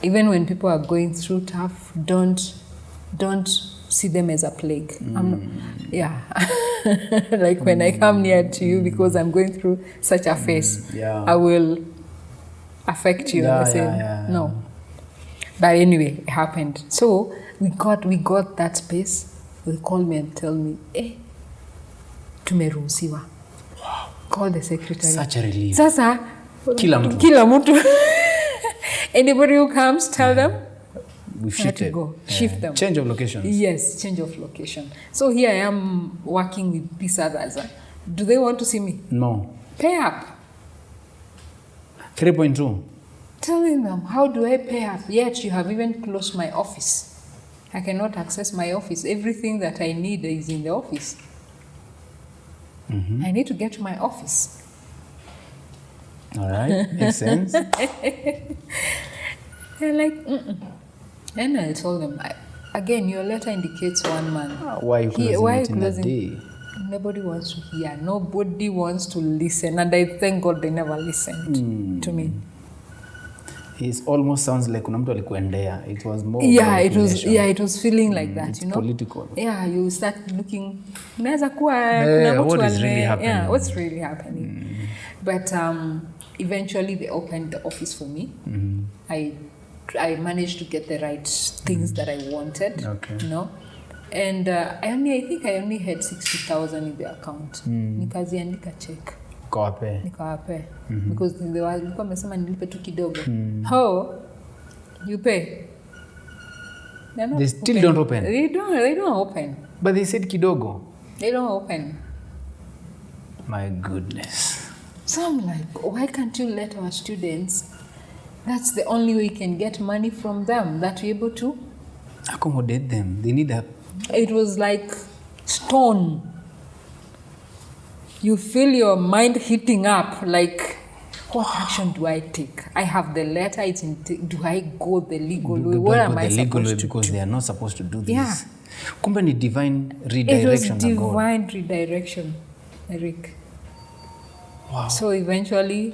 Even when people are going through tough, don't see them as a plague. Yeah. Like when I come near to you because I'm going through such a phase, I will affect you. I say, no. But anyway, it happened. So we got that space. They call me and tell me, tumeruhusiwa. Wow. Call the secretary. Such a relief. Sasa, kila mtu. Anybody who comes, tell them. We've shifted. Go. Shift them. Change of locations. Yes, change of location. So here I am working with these others. Do they want to see me? No. Pay up. 3.2. Telling them, how do I pay up? Yet you have even closed my office. I cannot access my office. Everything that I need is in the office. I need to get to my office. All right, makes sense. They're like, And I told them, again, your letter indicates one man. Why are you closing it in a day? Nobody wants to hear. Nobody wants to listen. And I thank God they never listened to me. It almost sounds like kuna mtu alikuendea. It was more it was feeling like that, it's political. Yeah, you start looking, unaweza kuwa what is really happening? Yeah, what's really happening? But eventually they opened the office for me. I managed to get the right things that I wanted. Okay. You know? And I think I only had 60,000 in the account. Nikaziandika check. Nikawape. Because nilikuwa wamesema nilipe tu kidogo. How? You pay? They still don't open? They don't open. But they said kidogo? They don't open. My goodness. So I'm like, why can't you let our students, that's the only way you can get money from them, that you're able to accommodate them. They need help. It was like stone. You feel your mind heating up, like, what action do I take? I have the letter, it's in do I go the legal way? What am I supposed to do? Because they are not supposed to do this. Yeah. Kumbe ni divine redirection. It was divine redirection, Eric. Wow. So eventually,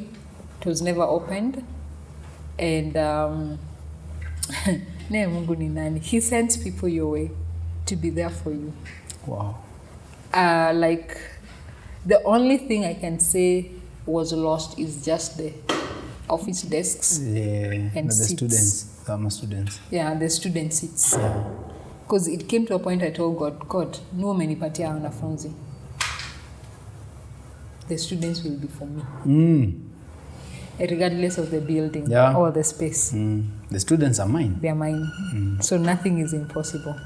it was never opened. And Mungu ni nani? He sends people your way to be there for you. Wow. Like, the only thing I can say was lost is just the office desks and the seats. students. Yeah, the student seats. Because it came to a point I told God, no umenipatia wanafunzi. The students will be for me. Regardless of the building or the space. The students are mine. They are mine. So nothing is impossible.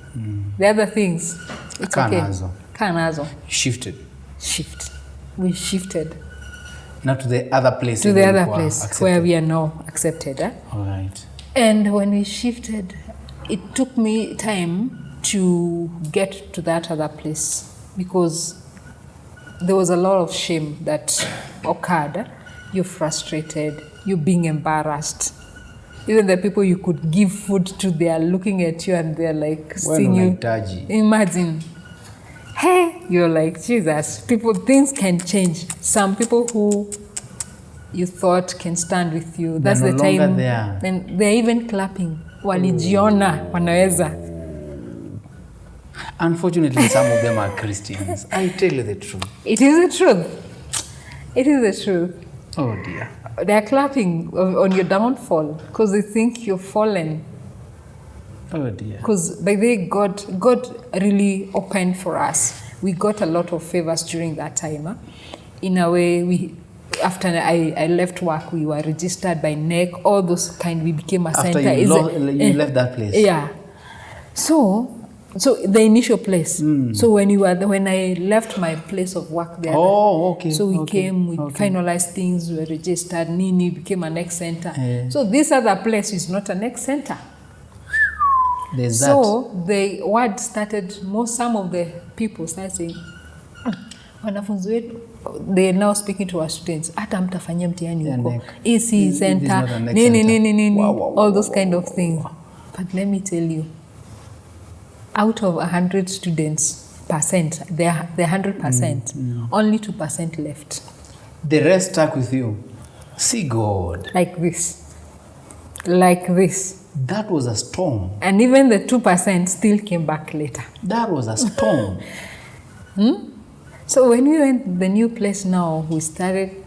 The other things, it's Kanazo. Shifted. We shifted. Now to the other place. To the other place where we are now accepted. All right. And when we shifted, it took me time to get to that other place because there was a lot of shame that occurred. You're frustrated, you're being embarrassed. Even the people you could give food to, they are looking at you and they're like seeing you. Imagine. Hey, you're like, Jesus, things can change. Some people who you thought can stand with you, that's the time. And they're even clapping. Walijiona, wanaweza. Unfortunately, some of them are Christians. I tell you the truth. It is the truth. It is the truth. Oh dear. They're clapping on your downfall because they think you're fallen. Oh dear. Because by the way, God really opened for us. We got a lot of favors during that time. In a way, after I left work, we were registered by NEC, all those kind. We became a center. After you left that place. Yeah. So the initial place. So when I left my place of work there. Oh, okay. So we finalized things, we were registered, Nini became a next center. So this other place is not a next center. There's so the word started, some of the people started saying, wanafunzi wetu, they're now speaking to our students, hata mtafanyia mtihani huko, EC center, nini, all those kind of things. But let me tell you, out of 100 students, they're 100%, only 2% left. The rest stuck with you. See God. Like this. That was a storm. And even the 2% still came back later. That was a storm. So when we went the new place now, we started,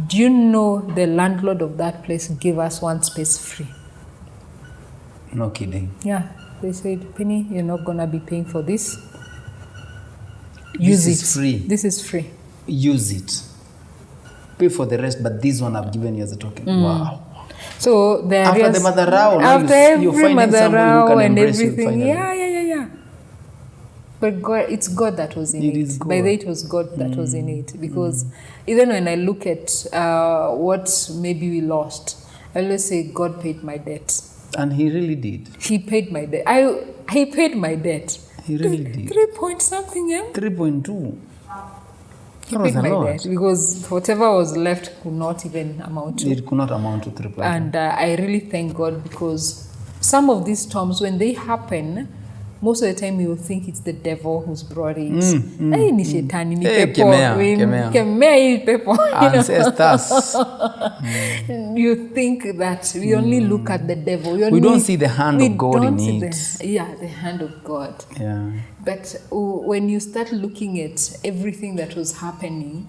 do you know the landlord of that place gave us one space free? No kidding. Yeah. They said, Penny, you're not going to be paying for this. Use This it. is free. This is free. Use it. Pay for the rest, but this one I've given you as a token. Wow. So the After areas, the mother row, now after you're every finding mother somebody who row can and embrace you everything. finally. Yeah. But God, it's God that was in it. It is God. By the way, it was God that was in it. Because even when I look at what maybe we lost, I always say God paid my debt. And he really did. He paid my debt. He paid my debt. He really did. 3 point something, yeah? 3.2. He That was paid a my lot. debt because whatever was left could not even amount to. It could not amount to 3.2. And I really thank God because some of these storms, when they happen, most of the time you will think it's the devil who's brought it. Hey, ni shetani, ni pepo. Kemea hii pepo. Ancestors. You think that we only look at the devil. We don't see the hand of God in it. The hand of God. Yeah. But when you start looking at everything that was happening,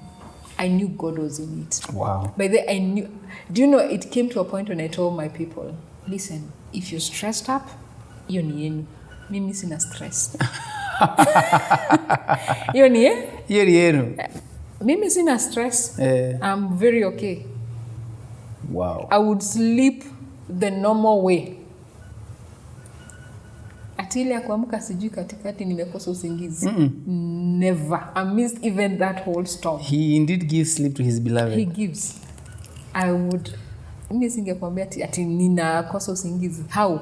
I knew God was in it. Wow. By the I knew. Do you know, it came to a point when I told my people, listen, if you're stressed up, hiyo ni yenu. Mimi sina stress. Hiyo ni yenu. Mimi sina stress. I'm very okay. Wow. I would sleep the normal way. Atili ya kuamka sijui katikati nimekosa usingizi. Never. I missed even that whole storm. He indeed gives sleep to his beloved. He gives. I would. Mimi singekwambia ati ninakosa usingizi. How?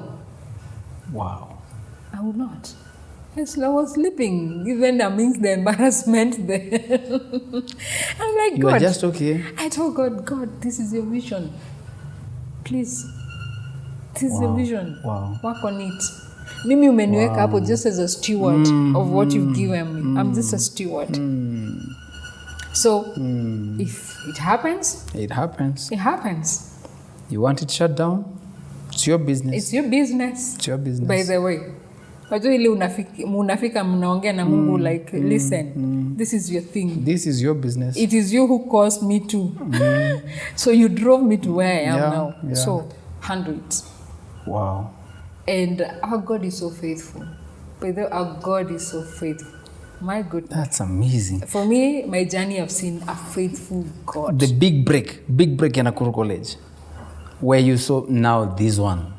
Wow. I would not. Yes, I was sleeping, even amidst the embarrassment there. I'm like, God. You are just okay. I told God, this is your vision. Please. This is your vision. Wow. Work on it. Mimi umeniweka hapo just as a steward of what you've given me. I'm just a steward. So, if it happens, it happens. It happens. You want it shut down? It's your business. It's your business. It's your business. By the way. Wajua ile unafika mnaongea na Mungu like, listen, this is your thing. This is your business. It is you who caused me to. So you drove me to where I am now. Yeah. So handle it. Wow. And our God is so faithful. By the way, our God is so faithful. My goodness. That's amazing. For me, my journey, I've seen a faithful God. The big break in Nakuru College, where you saw now this one.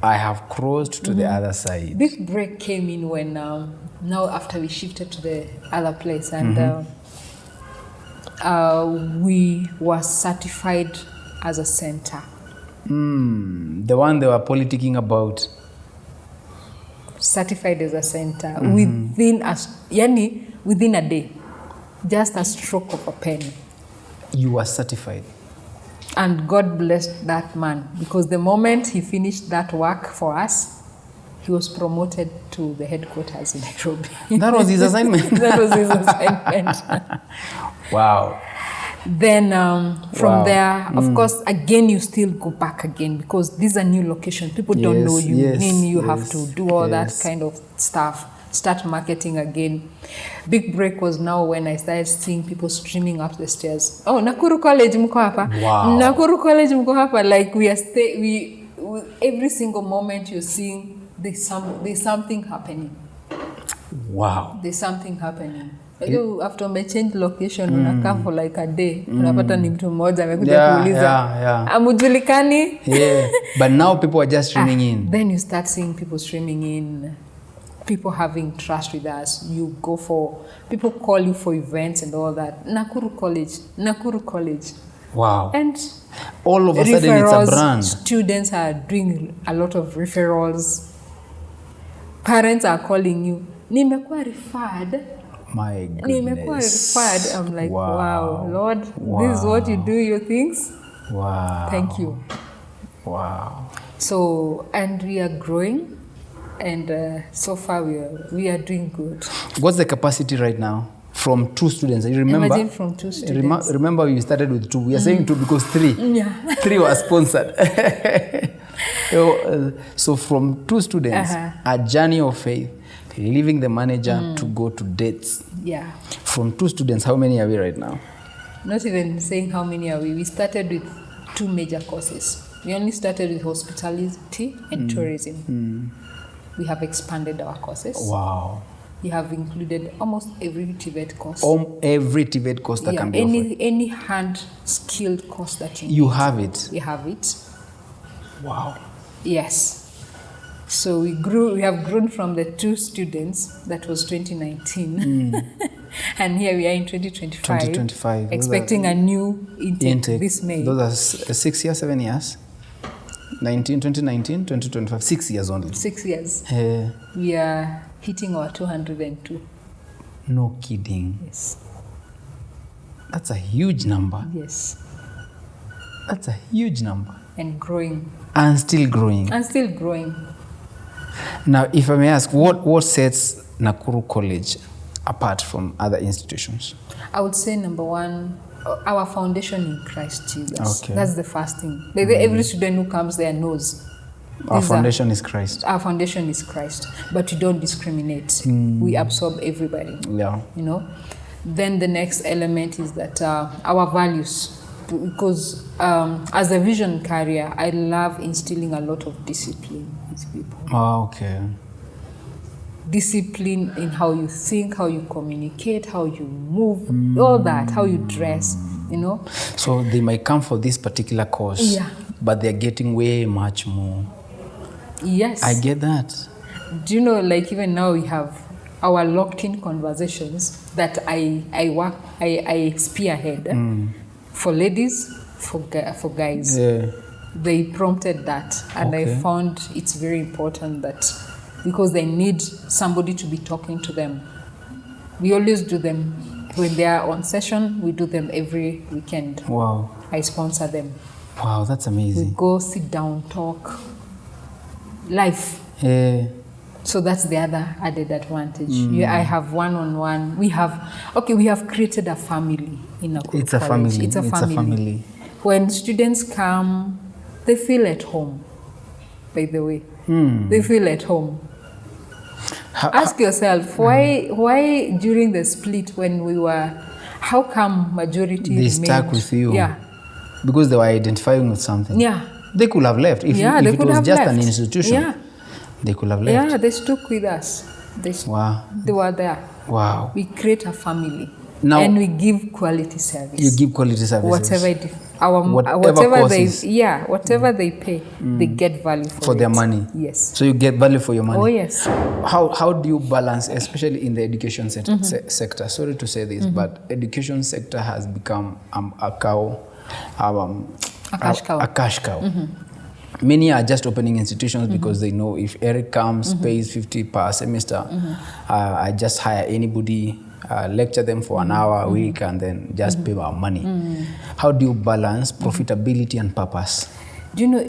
I have crossed to the other side. Big break came in when now after we shifted to the other place and we were certified as a center. The one they were politicking about. Certified as a center within a day, just a stroke of a pen. You were certified. And God blessed that man because the moment he finished that work for us, he was promoted to the headquarters in Nairobi. That was his assignment. That was his assignment. Wow. Then from there, of course, again, you still go back again because this is a new location. People don't know you. You have to do all that kind of stuff. Start marketing again. Big break was now when I started seeing people streaming up the stairs. Oh, Nakuru College mko hapa. Wow. Nakuru College mko hapa. Like we every single moment you're seeing there's something happening. Wow. There's something happening. After me change location unakaa for like a day unapata ni mtu mmoja amekuja kuuliza amujulikani. But now people are just streaming in. Then you start seeing people streaming in, people having trust with us. You go for, people call you for events and all that. Nakuru College. Wow. And all of a sudden it's a brand. Students are doing a lot of referrals. Parents are calling you. Nimekuwa referred. My goodness. Nimekuwa referred. I'm like, wow, Lord, this is what you do your things. Wow. Thank you. Wow. So, and we are growing. And so far we are doing good. What's the capacity right now? From 2 students. You remember? Imagine from 2 students. Remember we started with 2. We are saying 2 because 3. 3 were sponsored. So from 2 students, a journey of faith, leaving the manager to go to dates. Yeah. From 2 students, how many are we right now? Not even saying how many are we. We started with 2 major courses. We only started with hospitality and tourism. We have expanded our courses. Wow. We have included almost every TVET course. Every TVET course that can be offered. Any hand-skilled course that you have it. We have it. Wow. Yes. So we have grown from the 2 students, that was 2019. And here we are in 2025. Expecting a new intake this May. Those are 6 years, 7 years? 2019, 2025, 6 years only. 6 years. We are hitting our 202. No kidding. Yes. That's a huge number. Yes. That's a huge number. And growing. And still growing. And still growing. Now, if I may ask, what sets Nakuru College apart from other institutions? I would say number 1, our foundation in Christ Jesus. Okay. That's the first thing. Every student who comes there knows. Our foundation is Christ. Our foundation is Christ. But we don't discriminate. We absorb everybody. Yeah. You know? Then the next element is that our values. Because as a vision carrier, I love instilling a lot of discipline with people. Oh, okay. Discipline in how you think, how you communicate, how you move, all that, how you dress, you know. So they might come for this particular course, but they're getting way much more. Yes. I get that. Do you know, like even now we have our locked-in conversations that I spearhead for ladies, for guys. Yeah. They prompted that, and I found it's very important that because they need somebody to be talking to them. We always do them when they are on session. We do them every weekend. Wow. I sponsor them. Wow, that's amazing. We go sit down, talk, life. Yeah. So that's the other added advantage. I have one-on-one. We have created a family in Nakuru College. It's a family. When students come, they feel at home, by the way. They feel at home. Ask yourself, why during the split how come majority they remained? stuck with you? Yeah. Because they were identifying with something. Yeah. They could have left. If it was just an institution. Yeah. They could have left. Yeah, they stuck with us. They were there. Wow. We create a family. Now, and we give quality service. You give quality services. Whatever they pay, they get value for their money. Yes. So you get value for your money. Oh yes. How do you balance, especially in the education sector? Sorry to say this, but education sector has become a cash cow. Many are just opening institutions because they know if Eric comes, pays 50 per semester, I just hire anybody, lecture them for an hour a week, and then just pay our money. How do you balance profitability and purpose? Do you know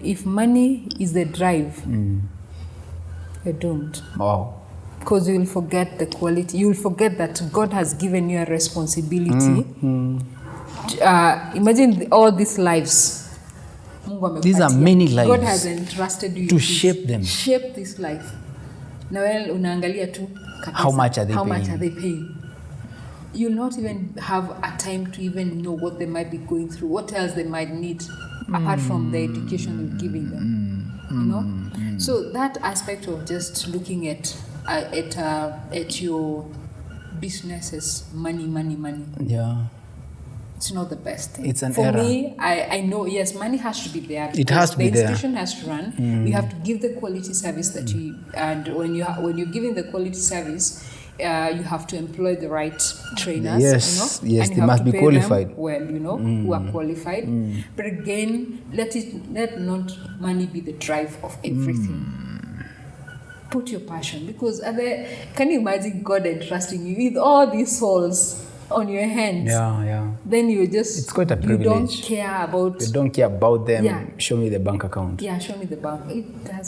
if money is the drive, you're doomed. Wow. Because you will forget the quality. You will forget that God has given you a responsibility. Imagine all these lives. These are many lives. God has entrusted you to shape them. Shape this life. Now, unaangalia tu how much are they paying? You'll not even have a time to even know what they might be going through, what else they might need apart from the education you're giving them. You know? So that aspect of just looking at your business as money. Yeah. It's not the best thing. It's an For error. me, I know, yes, money has to be there. It has to be there. The institution has to run. You have to give the quality service that and when you're giving the quality service, you have to employ the right trainers. Yes, you know? yes, and they must be qualified. Who are qualified. But again, let not money be the drive of everything. Put your passion, because can you imagine God entrusting you with all these souls on your hands? Yeah. Then it's quite a privilege. You don't care about them. Yeah. Show me the bank account. Yeah, show me the bank.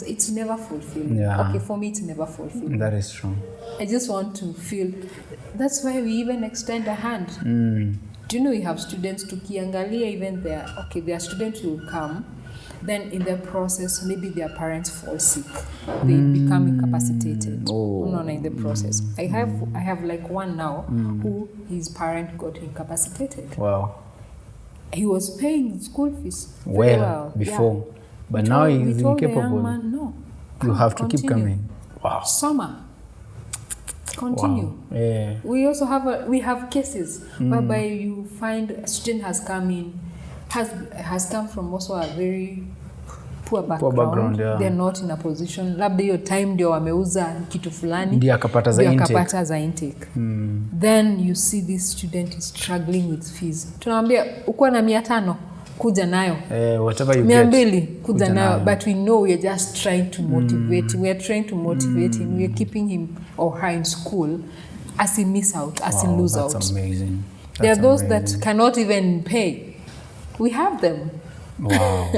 It's never fulfilling. Yeah. Okay, for me it's never fulfilling. That is true. I just want to feel. That's why we even extend a hand. Do you know we have students to kiangalia even there? Okay, there are students who will come. Then in the process, maybe their parents fall sick. They become incapacitated. In the process. I have like one now who his parent got incapacitated. Wow. He was paying school fees well before. Yeah. But now he's incapable. The young man, no. You have to keep coming. Wow. Summer. Continue. Wow. Yeah. We also have cases whereby you find a student has come in, has come from also a very poor background. Yeah. They're not in a position. Labda hiyo time ndio wameuza kitu fulani. Ndio akapata za intake. Then you see this student is struggling with fees. Tunaambia uko na 500 kuja nayo. Whatever you get. 200 kuja nayo. But we know we are just trying to motivate. We are trying to motivate him. We are keeping him or her in school as he miss out, as he lose out. That's amazing. There are those that cannot even pay. We have them. Wow.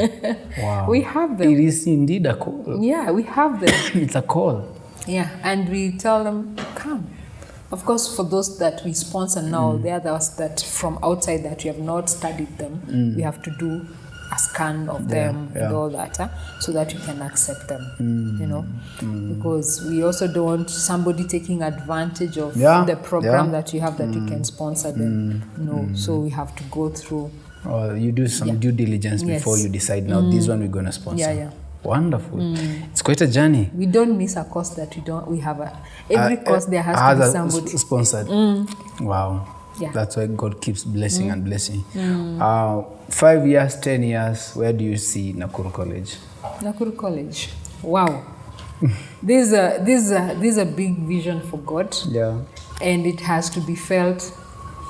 Wow. We have them. It is indeed a call. Yeah, we have them. It's a call. Yeah, and we tell them, come. Of course, for those that we sponsor now, the others that from outside that we have not studied them, we have to do a scan of them and all that, so that you can accept them, you know, because we also don't want somebody taking advantage of the program that you have that you can sponsor them. No, so we have to go through. You do some due diligence before you decide, now this one we're going to sponsor. Yeah. Wonderful. It's quite a journey. We don't miss a course that we have. Every course there has to be somebody sponsored. Wow. Yeah. That's why God keeps blessing and blessing. 5 years, 10 years, where do you see Nakuru College? Nakuru College. Wow. This is a big vision for God. Yeah. And it has to be felt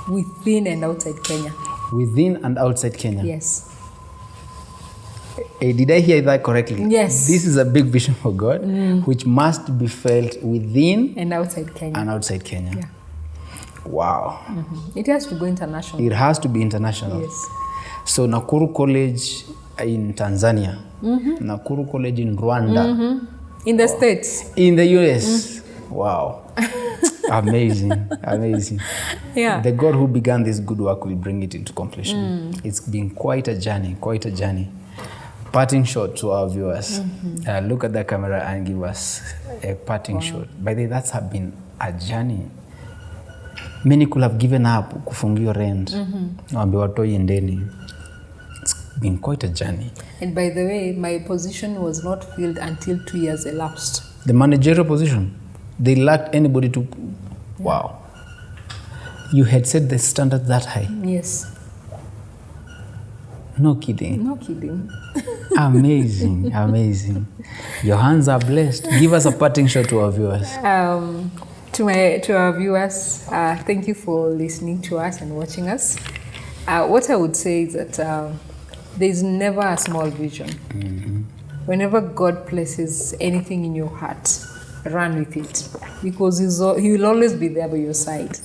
within and outside Kenya. Within and outside Kenya? Yes. Did I hear that correctly? Yes. This is a big vision for God, which must be felt within and outside Kenya. Yeah. Wow. It has to go international. It has to be international. Yes. So Nakuru College in Tanzania, Nakuru College in Rwanda. In the States. In the US. Wow. Amazing. Yeah. The God who began this good work will bring it into completion. It's been quite a journey. Parting shot to our viewers. Look at the camera and give us a parting shot. By the way, that's been a journey. Many could have given up kufungio rent. It's been quite a journey. And by the way, my position was not filled until 2 years elapsed. The managerial position, they lacked anybody to... Wow. You had set the standard that high? Yes. No kidding. Amazing. Your hands are blessed. Give us a parting shot to our viewers. To our viewers, thank you for listening to us and watching us. What I would say is that there's never a small vision. Whenever God places anything in your heart, run with it, because He will always be there by your side.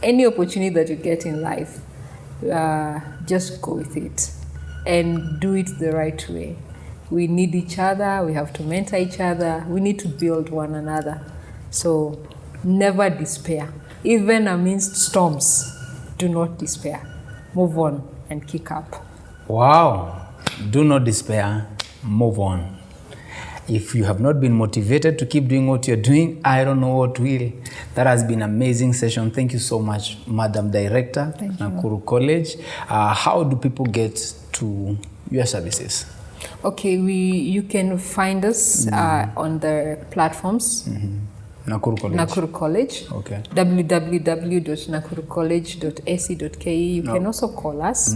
Any opportunity that you get in life, just go with it and do it the right way. We need each other. We have to mentor each other. We need to build one another. So never despair. Even amidst storms, do not despair. Move on and kick up. Wow. Do not despair. Move on. If you have not been motivated to keep doing what you're doing, I don't know what will. That has been an amazing session. Thank you so much, Madam Director, Nakuru College. How do people get to your services? Okay, you can find us on the platforms. Nakuru College. Okay. www.nakurucollege.ac.ke. You can also call us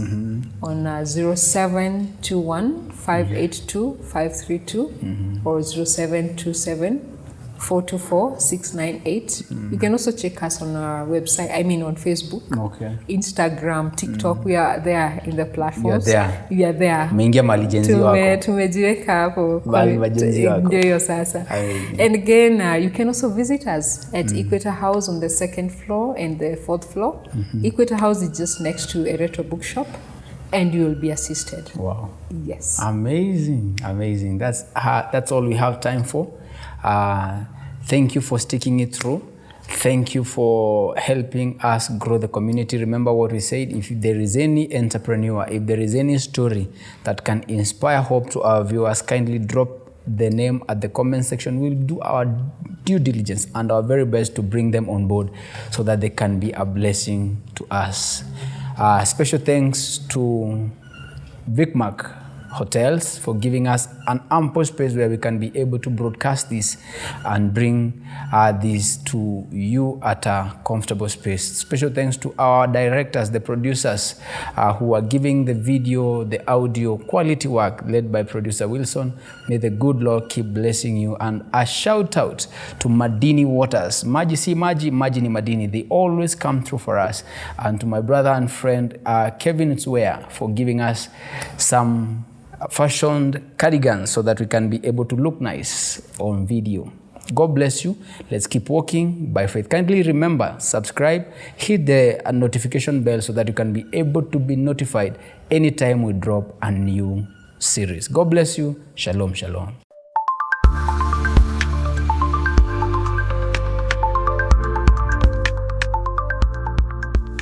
on 0721 582 532 or 0727 424 698. You can also check us on our website, on Facebook, Instagram, TikTok. We are there in the platforms. We are there. Tumejiweka hapo. Ndio hiyo sasa. And again, you can also visit us at Equator House on the 2nd floor and the 4th floor. Equator House is just next to a retro bookshop, and you will be assisted. Wow. Yes. Amazing. That's all we have time for. Thank you for sticking it through. Thank you for helping us grow the community. Remember what we said, if there is any entrepreneur, if there is any story that can inspire hope to our viewers, kindly drop the name at the comment section. We'll do our due diligence and our very best to bring them on board so that they can be a blessing to us. Special thanks to Big Mac Hotels for giving us an ample space where we can be able to broadcast this and bring this to you at a comfortable space. Special thanks to our directors, the producers who are giving the video, the audio quality work, led by producer Wilson. May the good Lord keep blessing you. And a shout out to Madini Waters. Maji si maji, maji ni madini. They always come through for us. And to my brother and friend Kevin Zwea for giving us some fashioned cardigans so that we can be able to look nice on video. God bless you. Let's keep walking by faith. Kindly remember, subscribe, hit the notification bell so that you can be able to be notified anytime we drop a new series. God bless you. Shalom, shalom.